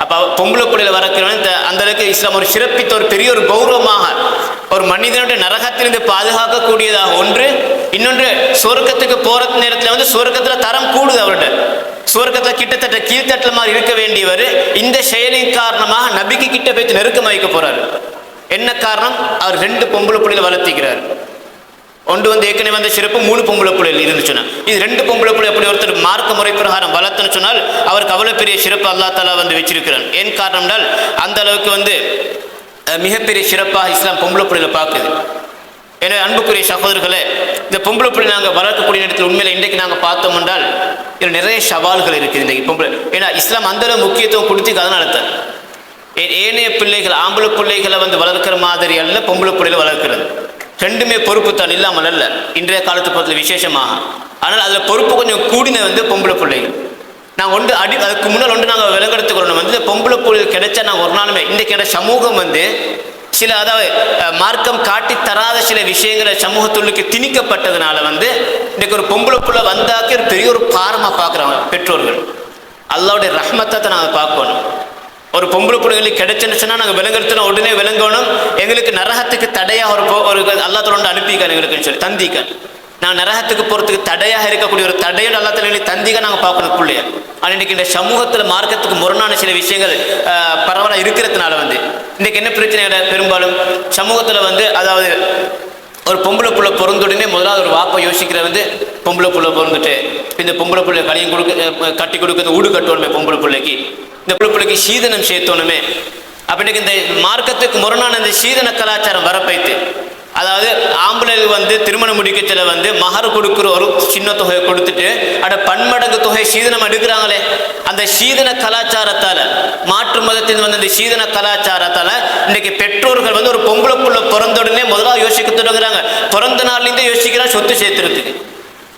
அப்போ பொம்பளை பிள்ளையில் வளர்க்கிறவன் அந்த அளவுக்கு இஸ்லாம் ஒரு சிறப்பித்த ஒரு பெரிய ஒரு கௌரவமாக ஒரு மனிதனுடைய நரகத்திலிருந்து பாதுகாக்கக்கூடியதாக ஒன்று. இன்னொன்று சுவர்க்கத்துக்கு போற நேரத்தில் வந்து சுவர்க்கத்தில் தரம் கூடுது, அவர்கிட்ட சுவர்க்கத்தில் கிட்டத்தட்ட கீழ்த்தட்டில் மாதிரி இருக்க வேண்டியவர் இந்த செயலின் காரணமாக நபிக்கு கிட்ட போய் நெருக்கம் வைக்க போறாரு. என்ன காரணம்? அவர் 2 பொம்பளை பிள்ளைகளை வளர்த்திக்கிறார். ஒன்று வந்து ஏற்கனவே வந்த சிறப்பு 3 பொம்பளை பிள்ளைகள் இருந்துச்சுன்னா, இது 2 பொம்பளை பிள்ளை அப்படி ஒருத்தர் மார்க்க முறை பிரகாரம் வளர்த்துன்னு சொன்னால் அவருக்கு அவ்வளோ பெரிய சிறப்பு அல்லா தாலா வந்து வச்சிருக்கிறான். ஏன் காரணம்னால் அந்த அளவுக்கு வந்து மிகப்பெரிய சிறப்பாக இஸ்லாம் பொம்பளை பிள்ளைகளை பார்க்குது. எனவே அன்புக்குரிய சகோதரர்களே, இந்த பொம்பளை பிள்ளை நாங்கள் வளர்க்கக்கூடிய இடத்துல உண்மையில இன்றைக்கு நாங்கள் பார்த்தோம் என்றால் இதில் நிறைய சவால்கள் இருக்குது. இன்றைக்கு பொம்பளை ஏன்னா இஸ்லாம் அந்த அளவு முக்கியத்துவம் கொடுத்து அதனால தான் ஏனைய பிள்ளைகள் ஆம்பளை பிள்ளைகளை வந்து வளர்க்கிற மாதிரி அல்ல பொம்பளை பிள்ளைகளை வளர்க்கிறது. 2மே பொறுப்பு தான் இல்லாமல் அல்ல இன்றைய காலத்து பொறுத்தல விசேஷமாக. ஆனால் அதில் பொறுப்பு கொஞ்சம் கூடின வந்து பொம்பளை பிள்ளைகள். நாங்கள் ஒன்று அதுக்கு முன்னால் ஒன்று நாங்கள் விலங்கெடுத்துக்கிறோம் வந்து பொம்பளை பிள்ளைகள் கிடைச்சா நாங்கள் ஒரு நாளுமே இன்றைக்கு சமூகம் வந்து சில அதாவது மார்க்கம் காட்டி தராத சில விஷயங்களை சமூகத்துள்ளுக்கு திணிக்கப்பட்டதுனால வந்து இன்றைக்கு ஒரு பொம்பளை பிள்ளை வந்தாக்கி ஒரு பெரிய ஒரு பாரமாக பார்க்குறாங்க பெற்றோர்கள். அல்லாவுடைய ரஹ்மத்தை நாங்கள் பார்க்கணும். ஒரு பொம்பளை பிள்ளைகளுக்கு கிடைச்சுன்னு சொன்னால் நாங்கள் விலங்கெடுத்துனா உடனே விளங்கணும். எங்களுக்கு நரகத்துக்கு தடையாக ஒரு அல்லாத்தோட அனுப்பிக்கான் எங்களுக்குன்னு சொல்லி தந்திக்கான். நான் நரகத்துக்கு போகிறதுக்கு தடையாக இருக்கக்கூடிய ஒரு தடையோட அல்லாத்தோட தந்திக்க நாங்கள் பார்க்கணும் பிள்ளைய. ஆனால் இன்றைக்கி இந்த சமூகத்தில் மார்க்கத்துக்கு முரணான சில விஷயங்கள் பரவலாக இருக்கிறதுனால வந்து இன்றைக்கி என்ன பிரச்சனை பெரும்பாலும் சமூகத்தில் வந்து அதாவது ஒரு பொம்பளை புள்ள பிறந்துடனே முதலாவது ஒரு வாப்பை யோசிக்கிற வந்து பொம்பளை புள்ள பிறந்துட்டு இந்த பொம்பளை பிள்ளை கல்யாணம் கட்டி கொடுக்குறது ஊடு கட்டணுமே, பொம்பளை பிள்ளைக்கு இந்த பிள்ளைக்கு சீதனம் சேர்த்தோணுமே. அப்படின்ட்டு இந்த மார்க்கத்துக்கு முரணான இந்த சீதன கலாச்சாரம் வரப்பைத்து அதாவது ஆம்பளைகள் வந்து திருமணம் முடிக்கச்சில வந்து மகர் கொடுக்குற ஒரு சின்ன தொகையை கொடுத்துட்டு பன்மடங்கு தொகை சீதனம் எடுக்கிறாங்களே. அந்த சீதன கலாச்சாரத்தால் மாற்று மதத்தில் வந்து இந்த சீதன கலாச்சாரத்தால் இன்றைக்கு பெற்றோர்கள் வந்து ஒரு பொம்பளை புள்ள பிறந்த உடனே முதலாக யோசிக்க தொடங்குறாங்க. பிறந்த நாள்லேருந்து யோசிக்கிறான் சொத்து சேர்த்துறதுக்கு.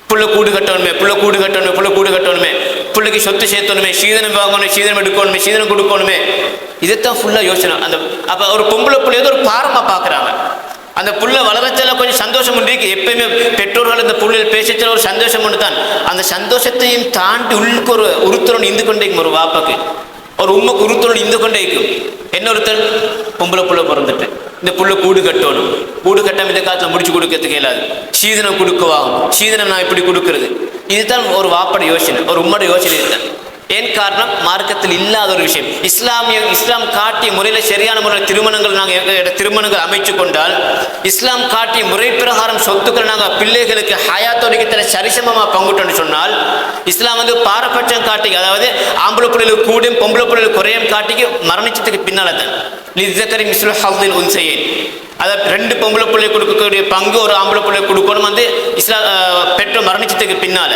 புள்ள கூடு கட்டணுமே, புள்ள கூடு கட்டணுமே, புள்ள கூடு கட்டணுமே, பிள்ளைக்கு சொத்து சேர்த்தணுமே, சீதனம் வாங்கணும், சீதனம் எடுக்கணுமே, சீதனம் கொடுக்கணுமே. இதைத்தான் ஃபுல்லாக யோசனை. அந்த அப்போ ஒரு பொம்பளை பிள்ளையோட ஒரு பாரமாக பார்க்குறாங்க. அந்த புள்ள வளரச்சல கொஞ்சம் சந்தோஷம் உண்டு. எப்பயுமே பெற்றோர்கள் இந்த புள்ளையில் பேசச்சல ஒரு சந்தோஷம் உண்டு தான். அந்த சந்தோஷத்தையும் தாண்டி உள்ளுக்கு ஒரு உறுத்தலோடு இந்து கொண்டே இருக்கும். ஒரு வாப்பாக்கு ஒரு உண்மைக்கு உறுத்தலோடு இந்து கொண்டே இருக்கும். என்ன ஒருத்தன் பொம்பளை புள்ள பிறந்துட்டு இந்த புள்ள கூடு கட்டணும், கூடு கட்டாம இந்த காலத்தில் முடிச்சு கொடுக்கறதுக்கு இயலாது, சீதனம் கொடுக்கவாகும், சீதனம் நான் இப்படி கொடுக்கறது. இதுதான் ஒரு வாப்பட யோசனை, ஒரு உம்மோட யோசனை. இதுதான் ஏன் காரணம்? மார்க்கத்தில் இல்லாத ஒரு விஷயம். இஸ்லாம் காட்டிய முறையில் சரியான முறையில் திருமணங்கள் அமைச்சு கொண்டால், இஸ்லாம் காட்டிய முறை பிரகாரம் சொத்துக்கள் நாங்கள் பிள்ளைகளுக்கு ஹயாத்தோட சரிசமமாக பங்குட்டோன்னு சொன்னால், இஸ்லாம் பாரபட்சம் காட்டி, அதாவது ஆம்பளை பிள்ளைகளுக்கு கூடும் பொம்பளை பிள்ளைகளுக்கு குறையும் காட்டிக்கு மரணிச்சதுக்கு பின்னால் தான் லிஸ்ஸக்கரி மிஸ்லு ஹவ்லில் உன்சையின், அதாவது 2 பொம்பளை பிள்ளை கொடுக்கக்கூடிய பங்கு ஒரு ஆம்பளை பிள்ளை கொடுக்கணும் இஸ்லாம் பெற்றோர் மரணிச்சதுக்கு பின்னால்.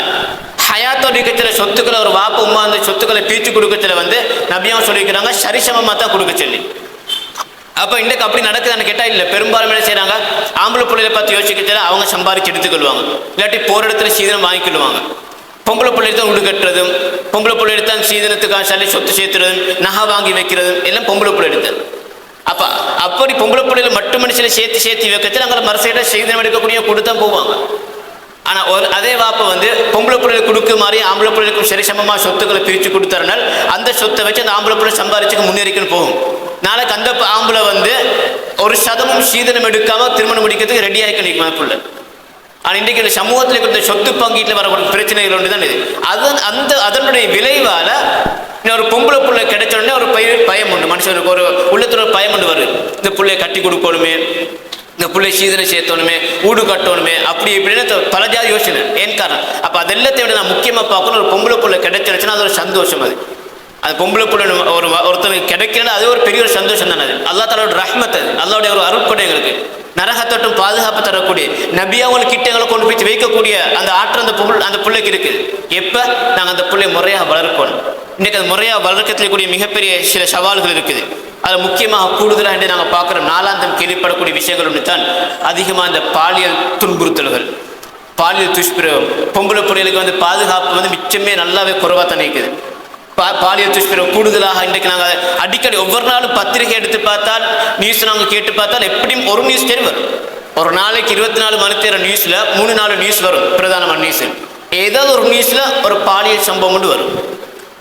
ஹயாத்தோட இருக்கத்தில் சொத்துக்களை ஒரு வாப்பு உமா அந்த சொத்துக்களை பிரித்து கொடுக்கறதுல நபியாவும் சொல்லியிருக்கிறாங்க சரிசமமாக தான் கொடுக்க சொல்லி. அப்போ இன்றைக்கு அப்படி நடக்குதுன்னு கேட்டால் இல்லை. பெரும்பாலும் என்ன செய்கிறாங்க, ஆம்பளை பிள்ளைகளை பார்த்து யோசிக்கிறதுல அவங்க சம்பாதிச்சு எடுத்துக்கொள்வாங்க, இல்லாட்டி போகிற இடத்துல சீதனம் வாங்கிக்கொள்வாங்க. பொம்பளை பிள்ளை தான் உடு கட்டுறதும், பொம்பளை பிள்ளை எடுத்தான் சீதனத்துக்காக சொல்லி சொத்து சேர்த்துறதும், நகை வாங்கி வைக்கிறதும் எல்லாம் பொம்பளை பிள்ளை எடுத்தது. அப்போ அப்படி பொம்பளை பிள்ளைகள் மட்டும் மனுஷனை சேர்த்து வைக்கிறதுல அங்கே மறுசைட சீதனம் எடுக்கக்கூடிய கொடுத்தான் போவாங்க. ஆனால் அதே வாப்பை பொம்பளை பிள்ளைகளுக்கு கொடுக்க மாதிரி ஆம்பளை பிள்ளைகளுக்கும் சரி சமமாக சொத்துக்களை பிரித்து கொடுத்தாருனால் அந்த சொத்தை வச்சு அந்த ஆம்பளை பிள்ளை சம்பாதிச்சுக்கு முன்னேறிக்கணும் போகும். நாளைக்கு அந்த ஆம்பளை 1% சீதனம் எடுக்காமல் திருமணம் முடிக்கிறதுக்கு ரெடியாக நிற்கும் பிள்ளை. ஆனால் இன்றைக்கு இந்த சமூகத்தில் இருக்கிற சொத்து பங்கீட்டில் வரக்கூடிய பிரச்சனைகள் ஒன்று தான் இது. அதனுடைய விளைவால் ஒரு பொம்பளை பிள்ளை கிடைச்சோடனே ஒரு பயம் உண்டு, மனுஷனுக்கு ஒரு உள்ளத்துல ஒரு பயம் உண்டு வருது. இந்த பிள்ளையை கட்டி கொடுக்கணுமே, இந்த பிள்ளை சீதனை சேர்த்தோணுமே, வீடு கட்டணுமே, அப்படி இப்படின்னு பல ஜாதி யோசனை. ஏன் காரணம்? அப்போ அதெல்லாத்தையும் விட நான் முக்கியமாக பார்க்கணும், ஒரு பொம்பளை பிள்ளை கிடைச்சிருச்சுன்னா அது ஒரு சந்தோஷம். அது பொம்பளை பிள்ளை ஒருத்தருக்கு கிடைக்கிறது அது ஒரு பெரிய ஒரு சந்தோஷம் தானே. அது அல்லா தாலோட ரஹ்மத், அது அல்லாவுடைய ஒரு அருட்கொடை. எங்களுக்கு நரகத்தோட்டும் பாதுகாப்பு தரக்கூடிய நபியாவும் கிட்ட எங்களை கொண்டு போய் வைக்கக்கூடிய அந்த ஆற்றல் அந்த பிள்ளைக்கு இருக்குது. எப்போ நாங்கள் அந்த பிள்ளையை முறையாக வளர்க்கணும். இன்றைக்கு அது முறையாக வளர்க்கக்கூடிய மிகப்பெரிய சில சவால்கள் இருக்குது. அதில் முக்கியமாக கூடுதலாக என்று நாங்கள் பார்க்குறோம், நாளாந்தம் கேள்விப்படக்கூடிய விஷயங்கள் ஒன்று தான் அதிகமாக இந்த பாலியல் துன்புறுத்தல்கள், பாலியல் துஷ்பிரயோகம். பொம்பளை பிள்ளைகளுக்கு பாதுகாப்பு மிச்சமே நல்லாவே குறைவாக தான் இருக்குது. பாலியல் துஷ்பிரயோகம் கூடுதலாக இன்றைக்கு நாங்கள் அடிக்கடி ஒவ்வொரு நாளும் பத்திரிகை எடுத்து பார்த்தால், நியூஸ் நாங்கள் கேட்டு பார்த்தால் எப்படியும் ஒரு நியூஸ் சரி வரும். ஒரு நாளைக்கு 24 மணி நேரம் நியூஸில் 3-4 நியூஸ் வரும். பிரதானமான நியூஸ் ஏதாவது ஒரு நியூஸில் ஒரு பாலியல் சம்பவம் கொண்டு வரும்.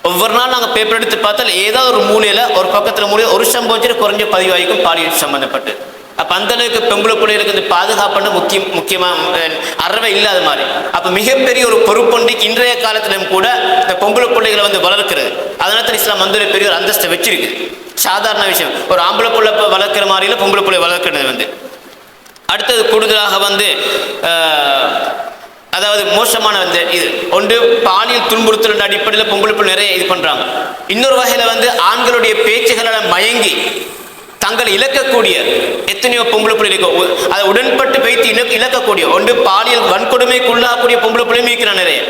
ஒவ்வொரு நாள் நாங்கள் பேப்பர் எடுத்து பார்த்தால் ஏதாவது ஒரு மூலையில் ஒரு பக்கத்தில் மூலையில் ஒரு சம்பவம் குறைஞ்ச பதிவாய்க்கும் பாலியல் சம்மந்தப்பட்டு. அப்போ அந்தளவுக்கு பெம்பளை பிள்ளைகளுக்கு இந்த பாதுகாப்புன்னு முக்கியமாக அறவே இல்லாத மாதிரி. அப்போ மிகப்பெரிய ஒரு பொறுப்பொண்டி இன்றைய காலத்திலும் கூட இந்த பொம்பளை பிள்ளைகளை வளர்க்கிறது. அதனால தான் இஸ்லாம் பெரிய ஒரு அந்தஸ்தை வச்சிருக்கு. சாதாரண விஷயம் ஒரு ஆம்பளை பிள்ளை வளர்க்குற மாதிரியில் பொம்பளை பிள்ளை வளர்க்கிறது. அடுத்தது கூடுதலாக அதாவது மோசமான இது ஒன்று பாலியல் துன்புறுத்தல் அடிப்படையில் பொம்பளை பிள்ளை நிறைய இது பண்ணுறாங்க. இன்னொரு வகையில் ஆண்களுடைய பேச்சுகளால் மயங்கி தங்களை இழக்கக்கூடிய எத்தனையோ பொம்பளை பிள்ளை இருக்கும். அதை உடன்பட்டு வைத்து இழக்கக்கூடிய ஒன்று பாலியல் வன்கொடுமைக்குள்ளாகக்கூடிய பொம்பளை பிள்ளையும் இருக்கிறான் நிறைய.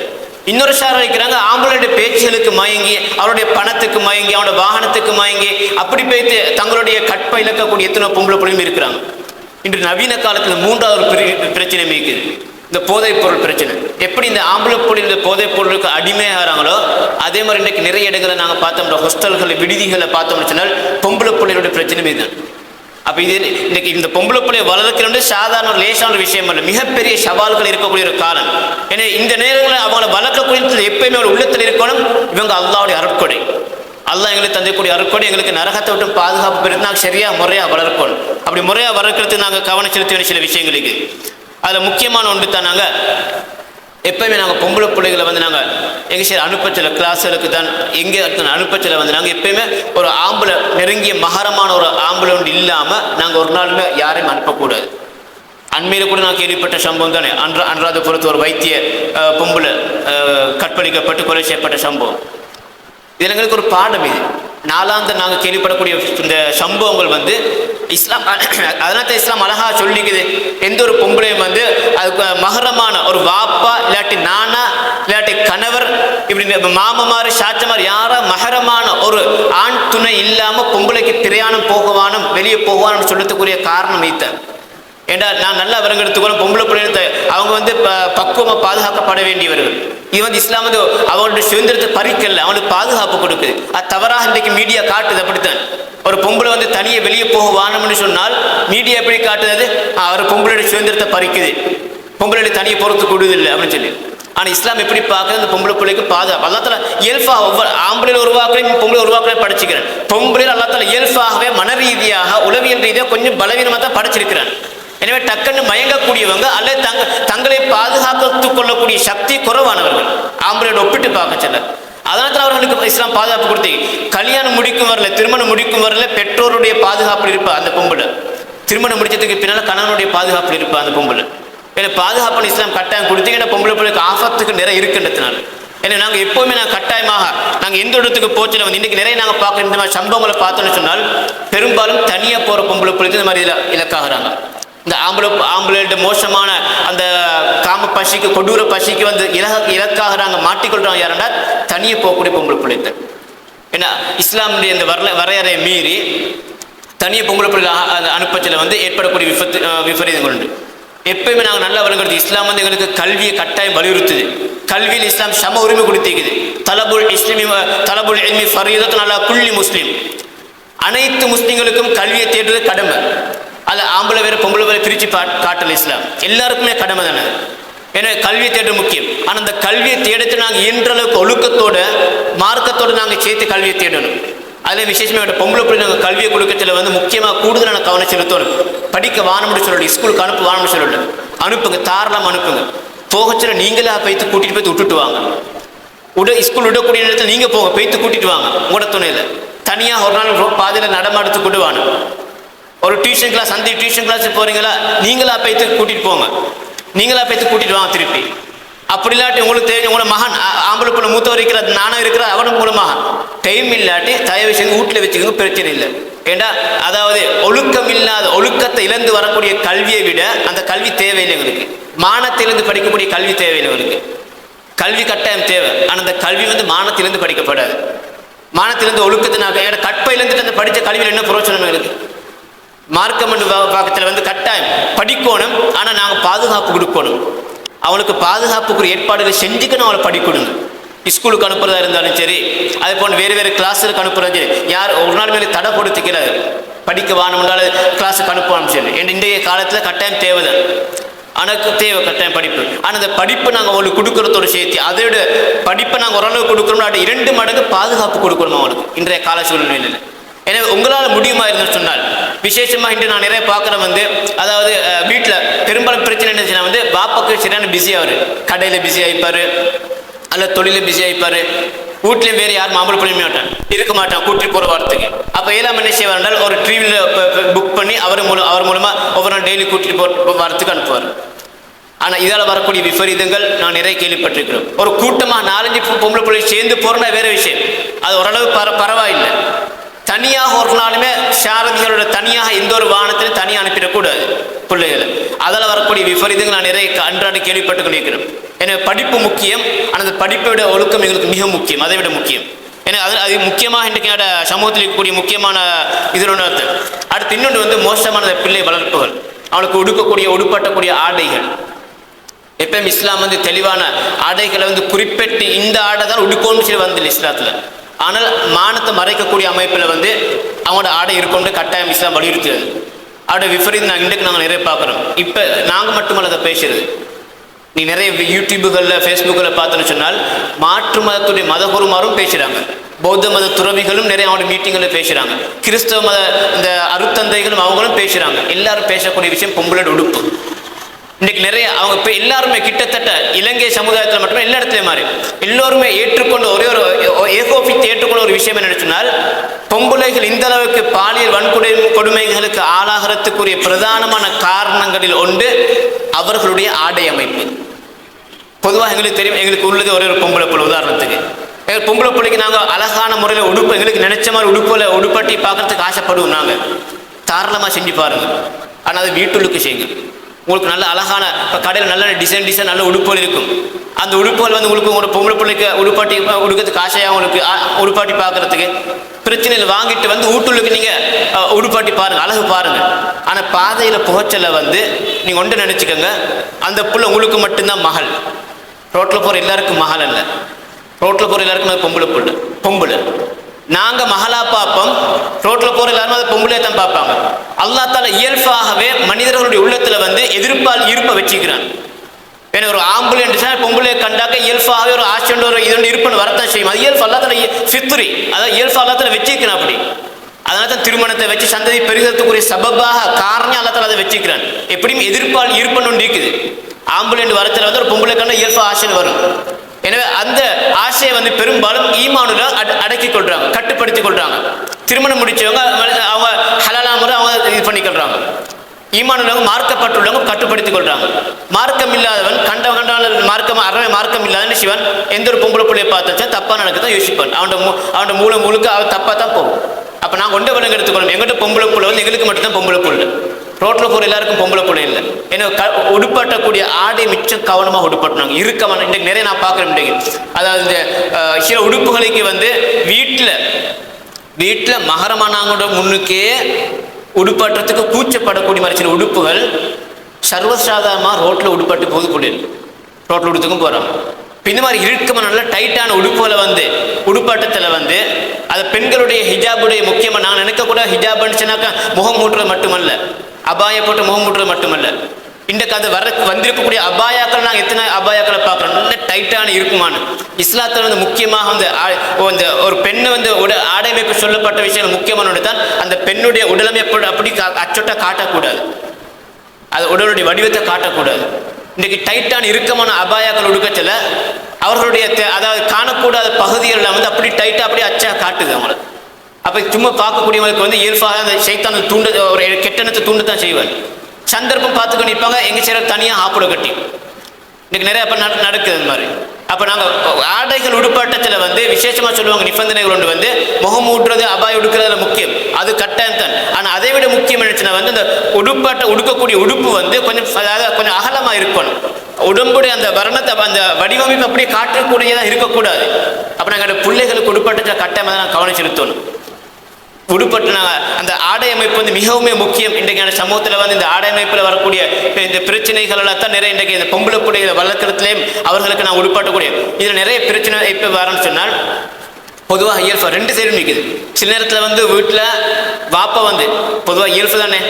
இன்னொரு சாராக இருக்கிறாங்க ஆம்பளுடைய பேச்சுகளுக்கு மயங்கி, அவருடைய பணத்துக்கு மயங்கி, அவனோட வாகனத்துக்கு மயங்கி அப்படி போய்த்து தங்களுடைய கற்பை இழக்கக்கூடிய எத்தனையோ பொம்பளை பிள்ளையும் இருக்கிறாங்க. இன்று நவீன காலத்தில் 3வது பிரச்சனை இருக்குது, இந்த போதைப் பொருள் பிரச்சனை. எப்படி இந்த ஆம்பளை பொருள் இந்த போதைப் பொருளுக்கு அடிமையாகிறாங்களோ அதே மாதிரி இன்றைக்கு நிறைய இடங்களை நாங்கள் பார்த்தோம்னா ஹாஸ்டல்களை விடுதிகளை பார்த்தோம்னு சொன்னால் பொம்பளை பிள்ளைகளுடைய பிரச்சனையுமே தான். அப்போ இது இன்றைக்கி இந்த பொம்பளை பிள்ளையை வளர்க்கிறது சாதாரண ஒரு லேசான ஒரு விஷயம் அல்ல, மிகப்பெரிய சவால்கள் இருக்கக்கூடிய ஒரு காலம். ஏன்னா இந்த நேரங்களில் அவங்களை வளர்க்கக்கூடிய எப்பயுமே ஒரு உள்ளத்தில் இருக்கணும், இவங்க அல்லாவுடைய அருட்கொடை. அல்லாஹ் எங்களுக்கு தந்தக்கூடிய அருட்கொடை, எங்களுக்கு நரகத்தை விட்டு பாதுகாப்பு பெறுது. நாங்கள் சரியாக முறையாக வளர்க்கணும். அப்படி முறையாக வளர்க்கறதுக்கு நாங்கள் கவனம் செலுத்த வேண்டிய சில விஷயங்களுக்கு அதில் முக்கியமான ஒன்று தான். நாங்கள் எப்போயுமே நாங்கள் பொம்பளை பிள்ளைகளை நாங்கள் எங்கள் சரி அனுப்பச்சல கிளாஸுகளுக்கு தான் எங்கே அனுப்பச்சல நாங்கள் எப்போயுமே ஒரு ஆம்பளை நெருங்கிய மகரமான ஒரு ஆம்பளை ஒன்று இல்லாமல் நாங்கள் ஒரு நாளுமே யாரையும் அனுப்பக்கூடாது. அண்மையில் கூட நான் கேள்விப்பட்ட சம்பவம் தானே, அன்றாதபுரத்து ஒரு வைத்திய பொம்பளை கற்பழிக்கப்பட்டு கொலை செய்யப்பட்ட சம்பவம். இதில் எங்களுக்கு ஒரு பாடம். இது நாளாந்த நாங்கள் கேள்விப்படக்கூடிய இந்த சம்பவங்கள் இஸ்லாம் அதனால தான் இஸ்லாம் அழகா சொல்லிக்குது, எந்த ஒரு பொம்பளையும் அதுக்கு மகரமான ஒரு வாப்பா இல்லாட்டி நானா இல்லாட்டி கணவர் இப்படி மாமமாறு சாச்சமாறு யாரா மகரமான ஒரு ஆண் துணை இல்லாமல் பொம்பளைக்கு பிரயாணம் போகவானும் வெளியே போகவானும் சொல்லத்துக்குரிய காரணம் வைத்த. ஏண்டா நான் நல்லா விரங்கெடுத்துக்கணும், பொம்பளை பிள்ளை அவங்க பக்குவமாக பாதுகாக்கப்பட வேண்டியவர்கள். இது இஸ்லாம் அவங்களுடைய சுதந்திரத்தை பறிக்கல, அவனுக்கு பாதுகாப்பு கொடுக்குது. அது தவறாக இன்றைக்கு மீடியா காட்டுது. அப்படித்தான் ஒரு பொம்பளை தனியே வெளியே போக வானம்னு சொன்னால் மீடியா எப்படி காட்டுது, அவர் பொம்பளையுடைய சுதந்திரத்தை பறிக்குது, பொம்பளை தனியை பொறுத்து கொடுதில்லை அப்படின்னு சொல்லி. ஆனால் இஸ்லாம் எப்படி பார்க்குறது, அந்த பொம்பளை பிள்ளைக்கு பாதுகாப்பு அல்லாத்தால இயல்பா ஒவ்வொரு ஆம்பளையில் உருவாக்குறேன் பொம்பளை உருவாக்குறேன் படிச்சுக்கிறேன். பொம்பளையில் அல்லாத்தால இயல்பாகவே மன ரீதியாக உளவியல் ரீதியாக கொஞ்சம் பலவீனமாக தான் படைச்சிருக்கிறான். எனவே டக்குன்னு மயங்கக்கூடியவங்க அல்லது தங்களை பாதுகாத்து கொள்ளக்கூடிய சக்தி குறைவானவர்கள் ஆம்பளையோட ஒப்பிட்டு பார்க்க சொல்ல. அதனால தான் அவர்களுக்கு இஸ்லாம் பாதுகாப்பு கொடுத்தீங்க. கல்யாணம் முடிக்கும் வரல, திருமணம் முடிக்கும் வரல பெற்றோருடைய பாதுகாப்பு இருப்பா அந்த பொம்பளை. திருமணம் முடிச்சதுக்கு பின்னால் கணவனுடைய பாதுகாப்பு இருப்பா அந்த பொம்பளை. ஏன்னா பாதுகாப்பு இஸ்லாம் கட்டாயம் கொடுத்தீங்கன்னா பொம்பளை பிள்ளைக்கு ஆபத்துக்கு நிறைய இருக்குன்றதுனால. ஏன்னா நாங்கள் எப்போவுமே கட்டாயமாக நாங்கள் எந்த இடத்துக்கு போச்சுல வந்து இன்றைக்கி நிறைய நாங்கள் பார்க்குற இந்த மாதிரி சம்பவங்களை பார்த்தோன்னு சொன்னால் பெரும்பாலும் தனியாக போகிற பொம்பளை பிள்ளைக்கு இந்த மாதிரி இலக்காகிறாங்க. இந்த ஆம்பளை மோசமான அந்த காம பசிக்கு கொடூர பசிக்கு வந்து இலக்காகிறாங்க, மாட்டிக்கொள்றாங்க. யாருன்னா தனியாக போகக்கூடிய பொம்பளை பிள்ளைங்க. ஏன்னா இஸ்லாமுடைய இந்த வரையறையை மீறி தனியாக பொம்பளை பிள்ளை அனுப்பச்சில் வந்து ஏற்படக்கூடிய விபரீதங்கள் உண்டு. எப்பயுமே நாங்கள் நல்லா வழங்குறது இஸ்லாம் வந்து எங்களுக்கு கல்வியை கட்டாயம் வலியுறுத்துது. கல்வியில் இஸ்லாம் சம உரிமை கொடுத்திருக்குது. தலபுல் இல்மி ஃபரீதத்துன் அலா குல்லி முஸ்லீம். அனைத்து முஸ்லீம்களுக்கும் கல்வியை தேடுறது கடமை. அது ஆம்பளை வேறு பொம்பளை வேறு பிரித்து காட்டல இஸ்லாம். எல்லாருக்குமே கடமை தானே. ஏன்னா கல்வியை தேடுறது முக்கியம். ஆனால் அந்த கல்வியை தேடுறது நாங்கள் இயன்றளவுக்கு ஒழுக்கத்தோட மார்க்கத்தோடு நாங்கள் சேர்த்து கல்வியை தேடணும். அதில் விசேஷமாக பொம்பளை பிள்ளை நாங்கள் கல்வியை கொடுக்கறதுல வந்து முக்கியமாக கூடுதலான கவனம் செலுத்தணும். படிக்க வானம்னு சொல்லல, ஸ்கூலுக்கு அனுப்பு வானம்னு சொல்லல, அனுப்புங்க, தாராளமாக அனுப்புங்க. போகச்சில நீங்களா போய்த்து கூட்டிகிட்டு போய் விட்டுட்டு வாங்க. ஸ்கூல் விடக்கூடிய நேரத்தில் நீங்கள் போங்க, போய்த்து கூட்டிகிட்டு வாங்க. உங்களோட துணையில் தனியாக ஒரு நாள் பாதையில் நடமாடுத்து கொண்டு வாங்க. ஒரு டியூஷன் கிளாஸ் டியூஷன் கிளாஸ் போகிறீங்களா, நீங்களா போய்த்து கூட்டிகிட்டு போங்க, நீங்களா போய்த்து கூட்டிகிட்டு வாங்க திருப்பி. அப்படி இல்லாட்டி உங்களுக்கு தெரியும் உங்களோட மகன் ஆம்பளை பிள்ளை மூத்தவர் இருக்கிற நானும் இருக்கிற அவனும் உங்களோட மகன் டைம் இல்லாட்டி தயவு செய்து வீட்டில் வச்சுக்கோங்க, பிரச்சனை இல்லை. ஏண்டா அதாவது ஒழுக்கம் இல்லாத ஒழுக்கத்தை இழந்து வரக்கூடிய கல்வியை விட அந்த கல்வி தேவையில்லை எங்களுக்கு. மானத்திலிருந்து படிக்கக்கூடிய கல்வி தேவையில்லை எங்களுக்கு. கல்வி கட்டாயம் தேவை. ஆனால் அந்த கல்வி வந்து மானத்திலிருந்து படிக்கப்படாது. மானத்திலிருந்து ஒழுக்கத்தினாக ஏன்னா கற்பையிலிருந்து அந்த படித்த கல்வியில் என்ன புரோச்சனம் எங்களுக்கு? மார்க்கம் பாக்கத்தில் வந்து கட்டாயம் படிக்கணும். ஆனால் நாங்கள் பாதுகாப்பு கொடுக்கணும். அவளுக்கு பாதுகாப்புக்குரிய ஏற்பாடுகளை செஞ்சுக்கணும். அவளை படிக்கணும். ஸ்கூலுக்கு அனுப்புறதா இருந்தாலும் சரி, அதே போன்று வேறு வேறு கிளாஸுக்கு அனுப்புறது சரி, யார் ஒரு நாள் மேலே தடை கொடுத்துக்கிறாரு படிக்க வாணும்னால கிளாஸுக்கு அனுப்புவான்னு சொல்லி. இன்றைய காலத்தில் கட்டாயம் தேவைதான். ஆனால் தேவை கட்டாயம் படிப்பு. ஆனால் அந்த படிப்பு நாங்கள் அவளுக்கு கொடுக்குறதோட சேர்த்து அதோட படிப்பை நாங்கள் ஓரளவு கொடுக்குறோம்னா அது 2 மடங்கு பாதுகாப்பு கொடுக்கணும் அவளுக்கு இன்றைய கால சூழ்நிலையில். எனவே உங்களால் முடியுமா இருந்து சொன்னால் விசேஷமாக இன்று நான் நிறைய பார்க்குறேன் வந்து அதாவது வீட்டில் பெரும்பாலும் பிரச்சனை என்னச்சுன்னா வந்து பாப்பாக்கு சரியான பிஸியாக அவர் கடையில் பிஸி ஆகிப்பார், அல்ல தொழிலில் பிஸி ஆகிப்பார். வீட்லேயும் வேறு யாரும் மாம்பழ பிள்ளைமே மாட்டான் இருக்க மாட்டான் கூட்டிட்டு போகிற வாரத்துக்கு. அப்போ ஏழாம் என்ன செய்வார், ஒரு ட்ரீவில் புக் பண்ணி அவர் மூலமாக ஒவ்வொரு நாள் டெய்லி கூட்டிட்டு வாரத்துக்கு அனுப்புவார். ஆனால் இதால் வரக்கூடிய விபரீதங்கள் நான் நிறைய கேள்விப்பட்டிருக்கிறோம். ஒரு கூட்டமாக 4-5 பொம்பளை பிள்ளை சேர்ந்து போகிறோன்னா வேறு விஷயம், அது ஓரளவு பரவாயில்லை. தனியாக ஒரு நாளுமே சாரதிகளோட தனியாக எந்த ஒரு வாகனத்திலும் தனியாக அனுப்பிடக்கூடாது பிள்ளைகளை. அதில் வரக்கூடிய விபரீதங்கள் நான் நிறைய அன்றாட கேள்விப்பட்டு கொண்டிருக்கிறோம். எனவே படிப்பு முக்கியம். ஆனால் அந்த படிப்பை விட ஒழுக்கம் எங்களுக்கு மிக முக்கியம், அதை விட முக்கியம். ஏன்னா அது முக்கியமாக இன்றைக்கு சமூகத்தில் இருக்கக்கூடிய முக்கியமான இதில் ஒன்று. அடுத்து இன்னொன்று வந்து மோசமான பிள்ளை வளர்ப்புகள், அவளுக்கு உடுக்கக்கூடிய உடுப்பாட்டக்கூடிய ஆடைகள். எப்பயும் இஸ்லாம் வந்து தெளிவான ஆடைகளை வந்து குறிப்பிட்டு இந்த ஆடை தான் உடுக்கணும்னு சொல்லி வந்தில்லை இஸ்லாத்தில். ஆனால் மானத்தை மறைக்கக்கூடிய அமைப்பில் வந்து அவங்களோட ஆடை இருக்கும்னு கட்டாயம் இஸ்லாம் வலியுறுத்துறது. அவருடைய விபரீதம் இன்றைக்கு நாங்கள் நிறைய பார்க்குறோம். இப்போ நாங்கள் மட்டுமல்ல அதை பேசுறது. நீ நிறைய யூடியூபுகளில் ஃபேஸ்புக்கில் பார்த்தோன்னு சொன்னால் மாற்று மதத்துடைய மதகுருமாரும் பேசுகிறாங்க, பௌத்த மத துறவிகளும் நிறைய அவங்களோட மீட்டிங்களில் பேசுகிறாங்க, கிறிஸ்தவ மத இந்த அருத்தந்தைகளும் அவங்களும் பேசுகிறாங்க. எல்லாரும் பேசக்கூடிய விஷயம் பொம்பளோட உடுப்பு. இன்றைக்கு நிறைய அவங்க எல்லாருமே கிட்டத்தட்ட இலங்கை சமுதாயத்தில் மட்டுமே எல்லா இடத்துலையும் மாறி எல்லோருமே ஏற்றுக்கொண்டு ஒரே ஒரு ஏகோபித்து ஏற்றுக்கொண்ட ஒரு விஷயம் என்ன சொன்னால் பொம்பளைகள் இந்த அளவுக்கு பாலியல் கொடுமைகளுக்கு ஆளாகிறதுக்குரிய பிரதானமான காரணங்களில் ஒன்று அவர்களுடைய ஆடை அமைப்பு. பொதுவாக எங்களுக்கு தெரியும், எங்களுக்கு உள்ளது ஒரே ஒரு பொம்பளை பிள்ளை. உதாரணத்துக்கு எங்கள் பொம்பளை பிள்ளைக்கு நாங்கள் அழகான முறையில் உடுப்பு எங்களுக்கு நினைச்ச மாதிரி உடுப்பாட்டி பார்க்கறதுக்கு ஆசைப்படுவோம். நாங்கள் தாராளமாக செஞ்சு பாருங்கள். ஆனால் அது வீட்டுள்ளுக்கு செய்யுங்க. உங்களுக்கு நல்ல அழகான இப்போ கடையில் நல்ல டிசைன் நல்ல உடுப்புகள் இருக்கும். அந்த உடுப்புகள் வந்து உங்களுக்கு உங்களோட பொம்பளை பிள்ளைக்கு உடுப்பாட்டி உடுக்கிறதுக்கு ஆசையாக உங்களுக்கு உடுப்பாட்டி பார்க்குறதுக்கு பிரச்சனையில் வாங்கிட்டு வந்து வீட்டுள்ளுக்கு நீங்கள் உடுப்பாட்டி பாருங்கள், அழகு பாருங்கள். ஆனால் பாதையில் புகைச்சலை வந்து நீங்கள் ஒன்று நினச்சிக்கோங்க, அந்த பிள்ளை உங்களுக்கு மட்டும்தான் மகள். ரோட்டில் போகிற எல்லாருக்கும் மகள் அல்ல. ரோட்டில் போகிற எல்லாருக்கும் அது பொம்பளை. நாங்கள் மகளா பார்ப்போம், ரோட்டில் போகிற எல்லாரும் அதை பொம்பளையை தான் பார்ப்பாங்க. அல்லாஹ் தஆலா இயல்பாகவே மனிதர்களுடைய உள்ளத்தில் வந்து இருப்பை வச்சுக்கிறான். ஏன்னா ஒரு ஆம்பளை என்று பொம்பளையை கண்டாக்க இயல்பாகவே ஒரு ஆசைன்ற ஒரு இதோட இருப்புன்னு வரத்தான் செய்யும். அது இயல்பு அல்லாஹ் தஆலா ஃபித்ரி, அதாவது இயல்பு அல்லாஹ் தஆலா வச்சுக்கிறான். அப்படி அதனால தான் திருமணத்தை வச்சு சந்ததி பெருகிறதுக்குரிய சபபாக காரணம் அல்லாஹ் தஆலா அதை வச்சுக்கிறான். எப்படியும் இருப்புன்னு ஒன்று இருக்குது. ஆம்பளை என்று வரத்தில் வந்து ஒரு பொம்பளை கண்டா இயல்பு ஆசைன்னு வரும். எனவே அந்த ஆசையை வந்து பெரும்பாலும் ஈமானுல அடக்கி கொள்றாங்க, கட்டுப்படுத்தி கொள்றாங்க. திருமணம் முடிச்சவங்க அவங்க ஹலாலா முறை அவங்க இது பண்ணிக்கொள்றாங்க. ஈமானுள்ளவங்க மார்க்கப்பட்டுள்ளவங்க கட்டுப்படுத்திக் கொள்றாங்க. மார்க்கம் இல்லாதவன் கண்ட மார்க்கம் அறவே மார்க்கம் இல்லாதவன் சிவன் எந்த ஒரு பொம்பளை பிள்ளையை பார்த்தாச்சா தப்பா நடக்கத்தான் யோசிப்பான். அவனோட முழுக்க அவன் தப்பா தான் போகும். அப்ப நாங்கள் கொண்ட விலங்கு எடுத்துக்கணும். எங்கிட்ட பொம்பளை பிள்ளை வந்து எங்களுக்கு மட்டும்தான் பொம்பளை பிள்ளை, ரோட்ல போற எல்லாருக்கும் பொம்பளை பிள்ளை இல்லை. ஏன்னா உடுப்பாட்டக்கூடிய ஆடை மிச்சம் கவனமாக உடுப்பாட்டினாங்க. இருக்கமான இன்றைக்கு நிறைய நான் பார்க்குறேன். இன்றைக்கு அதாவது இந்த சில உடுப்புகளுக்கு வந்து வீட்டில் மகரமானாங்களோட முன்னுக்கே உடுப்பாட்டத்துக்கு கூச்சப்படக்கூடிய மாதிரி சில உடுப்புகள் சர்வசாதாரணமாக ரோட்டில் உடுப்பாட்டு போது போடுது, ரோட்டில் உடுத்துக்கும் போகிறாங்க. இந்த மாதிரி இறுக்கமான நல்ல டைட்டான உடுப்புகளை வந்து உடுப்பாட்டத்தில் வந்து அது பெண்களுடைய ஹிஜாபுடைய முக்கியமாக நான் நினைக்கக்கூட ஹிஜாப்னு சொன்னாக்கா முகம் மூட்டுறது மட்டுமல்ல, அபாய போட்டு முகம் மூட்டுறது மட்டுமல்ல. இன்றைக்கு அது வந்திருக்கக்கூடிய அபாயாக்கள் நாங்கள் எத்தனை அபாயாக்களை பார்க்குறோம். நல்ல டைட்டான இருக்குமான இஸ்லாத்தில் வந்து முக்கியமாக வந்து ஒரு பெண்ணை வந்து ஆடைமைப்பு சொல்லப்பட்ட விஷயங்கள் முக்கியமான தான் அந்த பெண்ணுடைய உடலமை அப்படி அச்சொட்டா காட்டக்கூடாது, அது உடலுடைய வடிவத்தை காட்டக்கூடாது. இன்றைக்கு டைட்டான இறுக்கமான அபாயாக்கள் உடுக்கச்சல அவர்களுடைய அதாவது காணக்கூடாத பகுதிகளில் வந்து அப்படி டைட்டாக அப்படி அச்சா காட்டுது அவங்களுக்கு. அப்போ சும்மா பார்க்கக்கூடியவங்களுக்கு வந்து இயல்பாக அந்த சைத்தான தூண்டு ஒரு கெட்டணத்தை தூண்டு தான் செய்வார். சந்தர்ப்பம் பார்த்துக்கொண்டு நிற்பாங்க, எங்கள் சிலர் தனியாக ஆப்பிட கட்டி இன்னைக்கு நிறைய அப்போ நடக்குது அந்த மாதிரி. அப்போ நாங்கள் ஆடைகள் உடுப்பாட்டத்தில் வந்து விசேஷமாக சொல்லுவாங்க நிபந்தனைகள் ஒன்று வந்து முகம் ஊட்டுறது அபாயம் உடுக்கிறதுல முக்கியம், அது கட்டாயம் தான். ஆனால் அதை விட முக்கியம் என்னச்சுன்னா வந்து இந்த உடுக்கக்கூடிய உடுப்பு வந்து கொஞ்சம் அகலமாக இருக்கணும். உடம்புடைய அந்த வர்ணத்தை அந்த வடிவமைப்பு அப்படியே காட்டக்கூடியதாக இருக்கக்கூடாது. அப்போ நாங்கள் பிள்ளைகளுக்கு உடுப்பாட்டத்தில் கட்டாயமாக தான் கவனம் செலுத்தணும். உடுப்பட்டு அந்த ஆடை அமைப்பு வந்து மிகவும் முக்கியம். இன்றைக்கான சமூகத்தில் வந்து இந்த ஆடை அமைப்பில் வரக்கூடிய இந்த பிரச்சனைகள் தான் நிறைய இன்றைக்கு இந்த பொம்பளை கூடிய வழக்கத்திலேயும் அவர்களுக்கு நான் உடுப்பாட்டக்கூடிய இதில் நிறைய பிரச்சனை இப்போ வரேன்னு சொன்னால் பொதுவாக இயல்பு ரெண்டு சைடும் நிற்குது. சில நேரத்தில் வந்து வீட்டில் வாப்பா வந்து பொதுவாக இயல்பு தானே,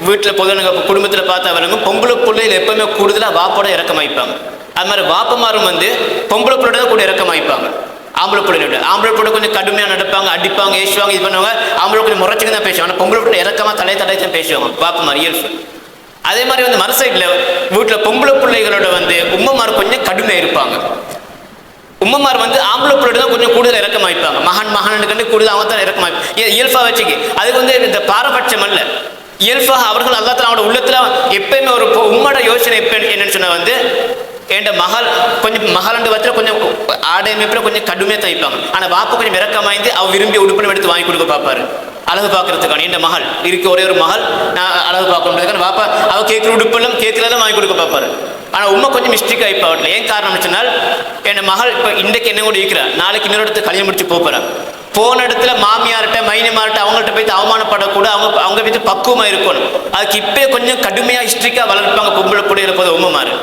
வீட்டில் பொதுவாக குடும்பத்தில் பார்த்தா வரவங்க பொம்பளை பிள்ளைகள் எப்பவுமே கூடுதலாக வாப்போட இறக்கமாயிப்பாங்க. அது மாதிரி வாப்பமாரும் வந்து பொம்பளை பிள்ளையோட தான் கூட இறக்கமாயிப்பாங்க. ஆம்பளை பிள்ளை கொஞ்சம் கடுமையாக நடப்பாங்க, அடிப்பாங்க, ஏசுவாங்க, இது பண்ணுவாங்க. ஆம்பளை கொஞ்சம் முறைச்சிக்கு தான் பேசுவாங்க. பொம்பளை பிள்ளை இறக்கமாக தலை தான் பேசுவாங்க பாப்பமார் இயல்பு. அதே மாதிரி வந்து மறு சைடில் வீட்டில் பொம்பளை பிள்ளைகளோட வந்து உம்மமார் கொஞ்சம் கடுமையாக இருப்பாங்க. உம்மமார் வந்து ஆம்பளை பிள்ளை தான் கொஞ்சம் கூடுதல் இறக்கமாயிப்பாங்க. மகனுக்கு கூடுதல் அவங்க தான் இறக்கமாயிப்பாங்க இயல்பாக வச்சுக்கு. அதுக்கு வந்து இந்த பாரபட்சம் அல்ல, இயல்பாக அவர்கள் அல்லாஹ் அவனோட உள்ளத்தில் எப்பயுமே ஒரு உம்மோட யோசனை எப்போ என்னன்னு சொன்னால் வந்து என் மகள் கொஞ்சம் மகளண்டு வச்சுல கொஞ்சம் ஆடை அமைப்பில் கொஞ்சம் கடுமையாக தைப்பாங்க. ஆனால் வாப்பு கொஞ்சம் இறக்கமாய்ந்து அவள் விரும்பி உடுப்புன்னு எடுத்து வாங்கி கொடுக்க பார்ப்பாரு அழகு பார்க்கறதுக்கான. என் மகள் இருக்கு ஒரே ஒரு மகள், நான் அழகு பார்க்கணுன்றதுக்கான வாப்பா அவள் கேட்குற உடுப்பெல்லாம் கேட்கலாம் வாங்கி கொடுக்க பார்ப்பாரு. ஆனால் உண்மை கொஞ்சம் மிஸ்டேக் ஆகிப்பாவட்டில். ஏன் காரணம் சொன்னால் என் மகள் இப்போ இன்றைக்கு என்ன கூட இருக்கிறா, நாளைக்கு இன்னொரு இடத்துல கல்யாணம் முடிச்சு போகிறான். போன இடத்துல மாமியார்கிட்ட மைனிமார்கிட்ட அவங்கள்ட்ட போய் அவமானப்படக்கூட அவங்க போய் பக்குவமாக இருக்கணும். அதுக்கு இப்போ கொஞ்சம் கடுமையாக ஹிஸ்ட்ரிக்காக வளர்ப்பாங்க பொம்பளை கூட இருப்பது உண்மைமாரு.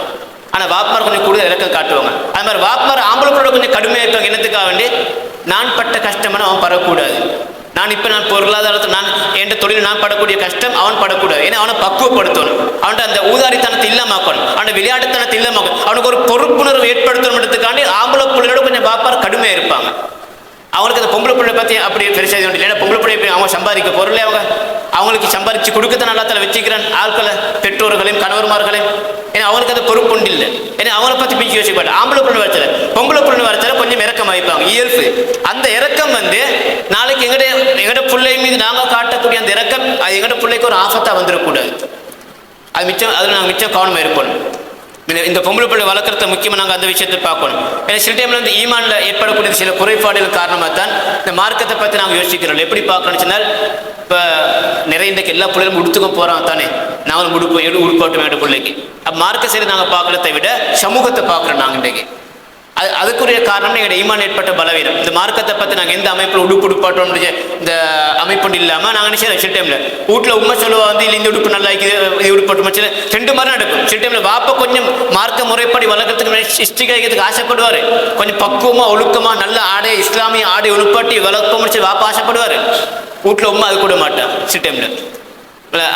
ஆனால் வாப்மார் கொஞ்சம் கூடுதல் இறக்கம் காட்டுவாங்க. அது மாதிரி வாப்மார் ஆம்பளை கூட கொஞ்சம் கடுமையாக இருப்பாங்க. என்னத்துக்காக வேண்டி நான் பட்ட கஷ்டம்னு அவன் படக்கூடாது. நான் பொருளாதாரத்தை என் தொழில் நான் படக்கூடிய கஷ்டம் அவன் படக்கூடாது. ஏன்னா அவனை பக்குவப்படுத்தணும், அவன்கிட்ட அந்த ஊதாரித்தனத்தை இல்லாமக்கணும், அவனோட விளையாட்டுத்தனத்தை இல்லாமக்கணும், அவனுக்கு ஒரு பொறுப்புணர்வு ஏற்படுத்தணுன்றதுக்காண்டி ஆம்பளை பிள்ளையோட கொஞ்சம் வாப்பார் கடுமையாக இருப்பாங்க. அவங்களுக்கு அந்த பொம்பளை பிள்ளை பற்றி அப்படி பெருசாக இல்லை. ஏன்னா பொம்பளை பிள்ளை அவங்க சம்பாதிக்க பொருளே அவங்களுக்கு சம்பாதிச்சு கொடுக்கத்தான் நல்லா தலை வச்சுக்கிறான் ஆட்களை, பெற்றோர்களையும் கணவர்மார்களையும். ஏன்னா அவங்களுக்கு அந்த பொறுப்பு ஒன்று இல்லை. ஏன்னா அவங்களை பற்றி பிடிச்சி யோசிப்பாங்க. ஆம்பளை பிள்ளை வரச்சல பொம்பளை பிள்ளை வரச்சல கொஞ்சம் இறக்கம் ஆகிப்பாங்க இயல்பு. அந்த இறக்கம் வந்து நாளைக்கு எங்கட பிள்ளை மீது நாங்கள் காட்டக்கூடிய அந்த இறக்கம் அது எங்கட பிள்ளைக்கு ஒரு ஆபத்தாக வந்துடக்கூடாது. அது மிச்சம் அதில் நாங்கள் மிச்சம் கவனமாக இருக்கணும். இந்த பொம்பளை பிள்ளை வளர்க்குறத முக்கியமாக நாங்கள் அந்த விஷயத்தை பார்க்கணும். ஏன்னா சில டைமில் வந்து ஈமானில் ஏற்படக்கூடிய சில குறைபாடுகள் காரணமாக தான் இந்த மார்க்கத்தை பற்றி நாங்கள் யோசிக்கிறோம். எப்படி பார்க்கணும்னு சொன்னால் இப்போ நிறைய இன்றைக்கு எல்லா பிள்ளைகளும் உடுத்துக்க போகிறாங்க தானே, நாங்களும் உடுப்பாட்டும் வேண்டிய பிள்ளைக்கு. மார்க்க சரி நாங்கள் பார்க்கறதை விட சமூகத்தை பார்க்குறோம் நாங்கள் இன்றைக்கு. அதுக்குரிய காரணம் எங்களோட ஈமான் ஏற்பட்ட பலவீனம். இந்த மார்க்கத்தை பற்றி நாங்கள் எந்த அமைப்பில் உடுப்பாட்டோம் இந்த அமைப்பு இல்லாமல் நாங்கள் நினைச்சோம். சில டைமில் வீட்டில் உண்மை சொல்லுவா வந்து இல்லை இந்த உடுப்பு நல்லா இருக்குது இது உடுப்பாட்டும் சில ரெண்டு மாதிரி நடக்கும். சில டைமில் வாப்பா கொஞ்சம் மார்க்க முறைப்படி வளர்க்கறதுக்கு ஹிஸ்ட்ரிக் ஆகிக்கிறதுக்கு ஆசைப்படுவார். கொஞ்சம் பக்குவமாக ஒழுக்கமாக நல்ல ஆடை இஸ்லாமிய ஆடை உடுப்பாட்டி வளர்க்க சொல்லி வாப்பா ஆசைப்படுவார். வீட்டில் உண்மை அது கூட மாட்டான் சில டைமில்.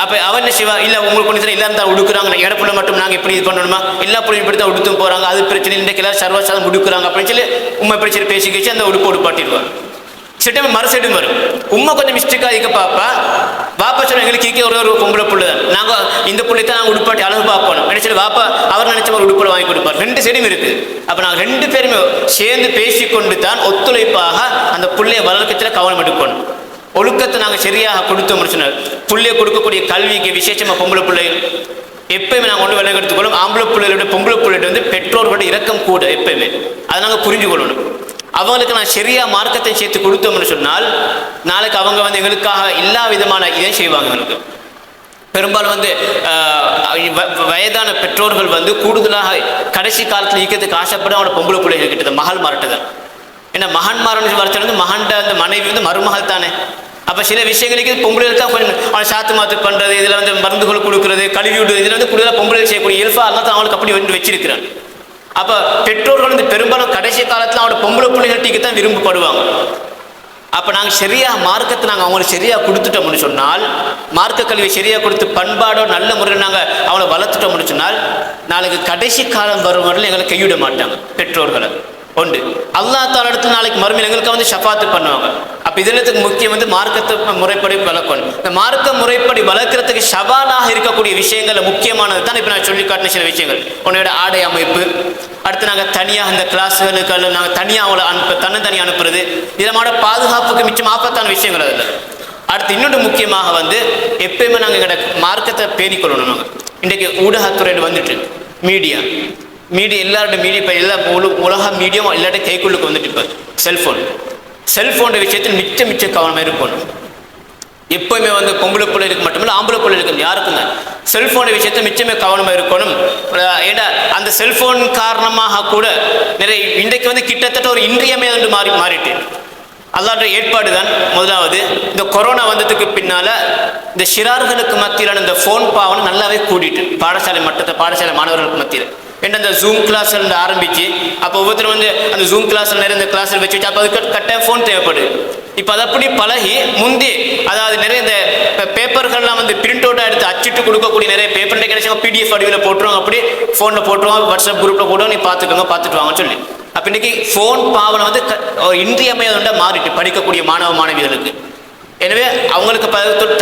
அப்போ அவன் சிவா இல்லை உங்களுக்கு ஒன்று எல்லாரும் தான் உடுக்குறாங்க, இடப்புள்ள மட்டும் நாங்கள் இப்படி இது பண்ணணுமா, எல்லா பிள்ளைங்க இப்படி தான் உடுத்தும் போகிறாங்க, அது பிரச்சனை இன்றைக்கு எல்லாரும் சர்வசாதம் உடுக்குறாங்க அப்படின்னு சொல்லி உண்மை பிரச்சனை பேசிக்கிச்சு அந்த உடுப்பு உடுப்பாட்டிடுவார். சில டைம் மறு சைடும் வரும். உண்மை கொஞ்சம் மிஸ்டேக்காக இருக்க பாப்பா சொல்ல எங்களுக்கு இருக்க ஒரு பொம்பளை புள்ள தான், நாங்கள் இந்த புள்ளை தான் நாங்கள் உடுப்பாட்டி அழகு பார்க்கணும் நினைச்சிட்டு வாப்பா அவர் நினைச்ச ஒரு உடுப்புல வாங்கி கொடுப்பார். 2 சைடும் இருக்குது. அப்போ நாங்கள் 2 பேருமே சேர்ந்து பேசிக்கொண்டு தான் ஒத்துழைப்பாக அந்த புள்ளைய வளர்க்கத்தில் கவனம் எடுக்கணும். ஒழுக்கத்தை நாங்கள் சரியாக கொடுத்தோம் சொன்னார். புள்ளைய கொடுக்கக்கூடிய கல்விக்கு விசேஷமாக பொம்பளை பிள்ளைகள் எப்பயுமே நாங்கள் ஒன்று விலகி எடுத்துக்கொள்ளும். ஆம்பளை பிள்ளைகளோட பொம்பளை பிள்ளைகிட்ட வந்து பெற்றோர்களோட இரக்கம் கூட எப்பயுமே அதை நாங்கள் புரிஞ்சு கொள்ளணும். அவங்களுக்கு நான் சரியா மார்க்கத்தை சேர்த்து கொடுத்தோம்னு சொன்னால் நாளைக்கு அவங்க வந்து எங்களுக்காக எல்லா விதமான இதை செய்வாங்க. எங்களுக்கு பெரும்பாலும் வந்து வயதான பெற்றோர்கள் வந்து கூடுதலாக கடைசி காலத்தில் ஈக்கிறதுக்கு ஆசைப்பட அவனோட பொம்பளை பிள்ளைகள் கிட்ட மகள் மாறட்டுதான். ஏன்னா மகன் மாறன்னு வரச்சல் வந்து மகன்ட அந்த மனைவி வந்து மருமகள் தானே. அப்போ சில விஷயங்களுக்கு பொம்பளைகளுக்காக கொஞ்சம் அவனை சாத்து மாத்து பண்ணுறது, இதில் வந்து மருந்துகள் கொடுக்குறது, கழுவி விடுறது, இதில் வந்து கூடுதலாக பொம்பளை செய்யக்கூடிய இயல்பா அல்லது அவங்களுக்கு அப்படி வந்து வச்சிருக்கிறான். அப்போ பெற்றோர்கள் வந்து பெரும்பாலும் கடைசி காலத்தில் அவனோட பொம்பளை பிள்ளைகள்ட்டிக்கு தான் விரும்பப்படுவாங்க. அப்போ நாங்கள் சரியாக மார்க்கத்தை நாங்கள் அவங்களுக்கு சரியாக கொடுத்துட்டோம்னு சொன்னால், மார்க்க கல்வியை சரியாக கொடுத்து பண்பாடோ நல்ல முறையில் நாங்கள் அவனை வளர்த்துட்டோம்னு சொன்னால் நாளைக்கு கடைசி காலம் வரும் வரல எங்களை கைவிட மாட்டாங்க பெற்றோர்களை. ஒன்று அல்லாஹ் தஆலா இடத்துல நாளைக்கு மறுமையில் எங்களுக்கு வந்து ஷஃபாத்து பண்ணுவாங்க. அப்போ இதற்கு முக்கியம் வந்து மார்க்கத்தை முறைப்படி வளர்க்கணும். இந்த மார்க்க முறைப்படி வளர்க்குறதுக்கு சவாலாக இருக்கக்கூடிய விஷயங்கள் முக்கியமானது தான் இப்போ நான் சொல்லி காட்டின சில விஷயங்கள். உன்னோட ஆடை அமைப்பு, அடுத்து நாங்கள் தனியாக இந்த கிளாஸுகளுக்கு நாங்கள் தனியாக அவங்கள தனியாக அனுப்புறது, இதனோட பாதுகாப்புக்கு மிச்சம் ஆபத்தான விஷயங்கள் அதில். அடுத்து இன்னொன்று முக்கியமாக வந்து எப்பயுமே நாங்கள் எங்களோட மார்க்கத்தை பேணிக்கொள்ளணும். நாங்கள் இன்றைக்கு ஊடகத்துறையில் வந்துட்டு மீடியா எல்லாரோட மீடியா இப்போ எல்லா உலக மீடியம் எல்லாருடைய கைக்குள்ளுக்கு வந்துட்டு இப்போ செல்ஃபோன் விஷயத்தில் மிச்ச கவனமாக இருக்கணும். எப்போயுமே வந்து பொம்பளை பிள்ளைகளுக்கு மட்டுமில்லை ஆம்பளை பிள்ளைகளுக்கு யாருக்குங்க செல்ஃபோன் விஷயத்தை மிச்சமே கவனமாக இருக்கணும். ஏன்னா அந்த செல்ஃபோன் காரணமாக கூட நிறைய இன்றைக்கு வந்து கிட்டத்தட்ட ஒரு இன்றியமையாத மாறிட்டு அல்லாஹ்வுடைய ஏற்பாடு தான். முதலாவது இந்த கொரோனா வந்ததுக்கு பின்னால் இந்த சிறார்களுக்கு மத்தியிலான இந்த ஃபோன் பாவனை நல்லாவே கூடிட்டு பாடசாலை மாணவர்களுக்கு மத்தியில். ஏன்னா அந்த ஜூம் கிளாஸ் ஆரம்பிச்சு அப்போ ஒவ்வொருத்தரும் வந்து அந்த ஜூம் கிளாஸில் நிறைய இந்த கிளாஸில் வச்சு அப்போ அதுக்கு கட்டாயம் ஃபோன் தேவைப்படுது. இப்போ அதை அப்படி பழகி முந்தி அதாவது நிறைய இந்த பேப்பர்கள்லாம் வந்து பிரிண்ட் அவுட்டாக எடுத்து அச்சிட்டு கொடுக்கக்கூடிய நிறைய பேப்பர் கிடைச்சாங்க பிடிஎஃப் வடிவில் போட்டுருவாங்க, அப்படி ஃபோனில் போட்டுருவாங்க, வாட்ஸ்அப் குரூப்பில் போட்டுருவாங்க, நீ பார்த்துட்டு வாங்கன்னு சொல்லி. அப்போ இன்றைக்கி ஃபோன் பாவனை வந்து இன்றியமையாத மாறிட்டு படிக்கக்கூடிய மாணவிகளுக்கு. எனவே அவங்களுக்கு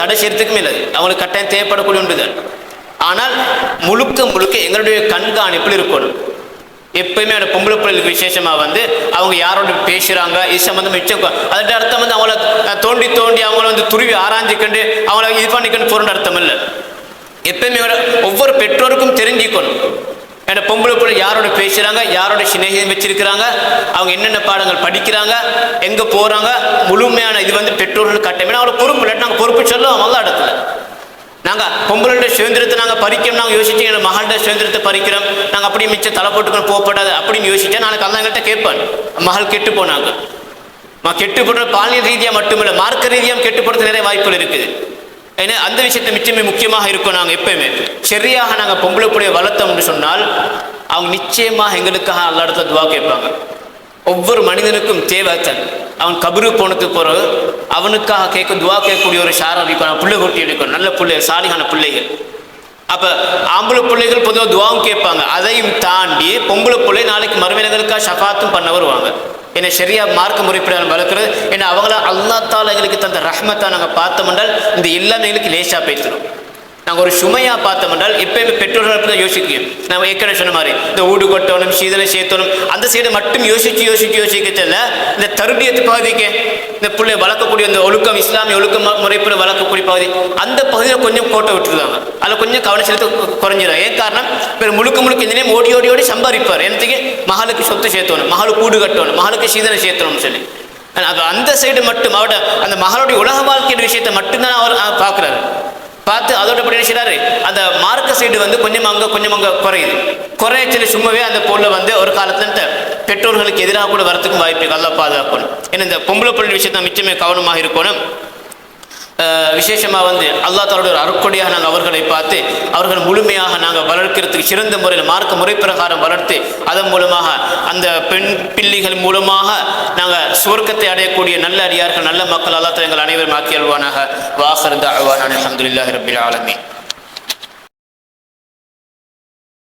தடை செய்யறதுக்குமே இல்லை, அவங்களுக்கு கட்டாயம் தேவைப்படக்கூடிய ஒன்று தான். ஆனால் முழுக்க எங்களுடைய கண்காணிப்பில் இருக்கணும். எப்பயுமே அந்த பொம்பளை பிள்ளைகளுக்கு விசேஷமாக வந்து அவங்க யாரோட பேசுகிறாங்க இது சம்மந்தம் மிச்சம் அதோட அர்த்தம் வந்து அவங்கள தோண்டி அவங்கள வந்து துருவி ஆராய்ஞ்சிக்கண்டு அவங்கள இது பண்ணிக்கணும் போகிற அர்த்தம் இல்லை. எப்பயுமே ஒவ்வொரு பெற்றோருக்கும் தெரிஞ்சுக்கணும் ஏன்னா பொம்பளை பிள்ளை யாரோட பேசுகிறாங்க, யாரோட சிநேகிதம் வச்சிருக்கிறாங்க, அவங்க என்னென்ன பாடங்கள் படிக்கிறாங்க, எங்கே போகிறாங்க, முழுமையான இது வந்து பெற்றோர்கள் கட்டமே அவங்கள பொறுப்பு இல்லை. நாங்கள் பொறுப்பு சொல்லுவோம் அவங்க இடத்துல. நாங்கள் பொம்பளோட சுதந்திரத்தை நாங்கள் பறிக்கணும் நாங்கள் யோசிச்சு எங்கள் மகளோட சுதந்திரத்தை பறிக்கிறோம் நாங்கள் அப்படியே மிச்சம் தலை போட்டுக்கணும் போகப்படாது அப்படின்னு யோசிச்சா நாளைக்கு அல்லா எங்கள்கிட்ட கேட்பான் மகள் கெட்டு போனாங்க. கெட்டு போடுற பாலியல் ரீதியாக மட்டுமில்லை மார்க்க ரீதியாக கெட்டு போடுறது நிறைய வாய்ப்புகள் இருக்குது. ஏன்னா அந்த விஷயத்தை மிச்சமே முக்கியமாக இருக்கும். நாங்கள் எப்பயுமே சரியாக நாங்கள் பொம்பளை பிள்ளையை வளர்த்தோம்னு சொன்னால் அவங்க நிச்சயமாக எங்களுக்காக அல்லா இடத்துல துவா கேட்பாங்க. ஒவ்வொரு மனிதனுக்கும் தேவைத்தான் அவன் கபரு போனதுக்கு பிறகு அவனுக்காக துவா கேட்கக்கூடிய ஒரு ஷாரம் இருக்கணும், பிள்ளை கொட்டி எடுக்கணும், நல்ல பிள்ளைகள் சாலிகான பிள்ளைகள். அப்போ ஆம்பளை பிள்ளைகள் பொதுவாக துவாவும் கேட்பாங்க. அதையும் தாண்டி பொம்பளை பிள்ளை நாளைக்கு மறுமையினங்களுக்காக ஷஃபாத்தும் பண்ண வருவாங்க. ஏன்னா சரியா மார்க்க முறைப்படி வளர்க்குறது. ஏன்னா அவங்கள அல்லாஹ் தஆலா எங்களுக்கு தந்த ரஹ்மத்தை நாங்கள் பார்த்தோம்னால் இந்த எல்லாமே எங்களுக்கு லேசாக பேசிடும். நாங்கள் ஒரு சுமையாக பார்த்தோம்னால் எப்பயுமே பெற்றோர்கள் தான் யோசிக்கணும். நம்ம ஏற்கனவே சொன்ன மாதிரி இந்த ஊடு கொட்டணும் சீதனை சேர்த்தணும் அந்த சைடு மட்டும் யோசிக்கல இந்த தருபியத்து பகுதிக்கு இந்த பிள்ளை வளர்க்கக்கூடிய இந்த ஒழுக்கம் இஸ்லாமிய ஒழுக்கம் முறைப்படி வளர்க்கக்கூடிய பகுதி அந்த பகுதியில் கொஞ்சம் கோட்டை விட்டுருவாங்க. அதில் கொஞ்சம் கவனம் செலுத்த குறைஞ்சிடும். ஏன் காரணம் முழுக்க இந்த நேரம் ஓடி சம்பாதிப்பார். எனக்கு மகளுக்கு சொத்து சேர்த்தணும், மகளுக்கு கூடு கட்டணும், மகளுக்கு சீதனை சேர்த்தணும்னு சொல்லி அந்த சைடு மட்டும் அவட அந்த மகளுடைய உலக வாழ்க்கையின் விஷயத்தை மட்டும்தான் அவர் பார்க்குறாரு. பார்த்து அதோட படி நினைச்சாரு அந்த மார்க்க சைடு வந்து கொஞ்சம் அங்கே குறையுது. குறையச்சில சும்மாவே அந்த பொருளை வந்து ஒரு காலத்துல பெற்றோர்களுக்கு எதிராக கூட வரத்துக்கும் வாய்ப்பு இருக்கு. நல்லா பாதுகாக்கணும். ஏன்னா இந்த பொம்பளை பொருள் விஷயத்தை மிச்சமே கவனமாக இருக்கணும். விசேஷமாக வந்து அல்லாஹ் தஆலாவுடைய ஒரு அருட்கொடையாக நாங்கள் அவர்களை பார்த்து அவர்கள் முழுமையாக நாங்கள் வளர்க்கிறதுக்கு சிறந்த முறையில் மார்க்க முறை பிரகாரம் வளர்த்து அதன் மூலமாக அந்த பெண் பிள்ளைகள் மூலமாக நாங்கள் சுவர்க்கத்தை அடையக்கூடிய நல்ல அடியார்கள் நல்ல மக்கள் அல்லாஹ் தஆலா எங்கள் அனைவரும் ஆக்கி அல்வானாக. வாஹிர் தஅவானா அல்ஹம்துலில்லாஹி ரப்பில் ஆலமீன்.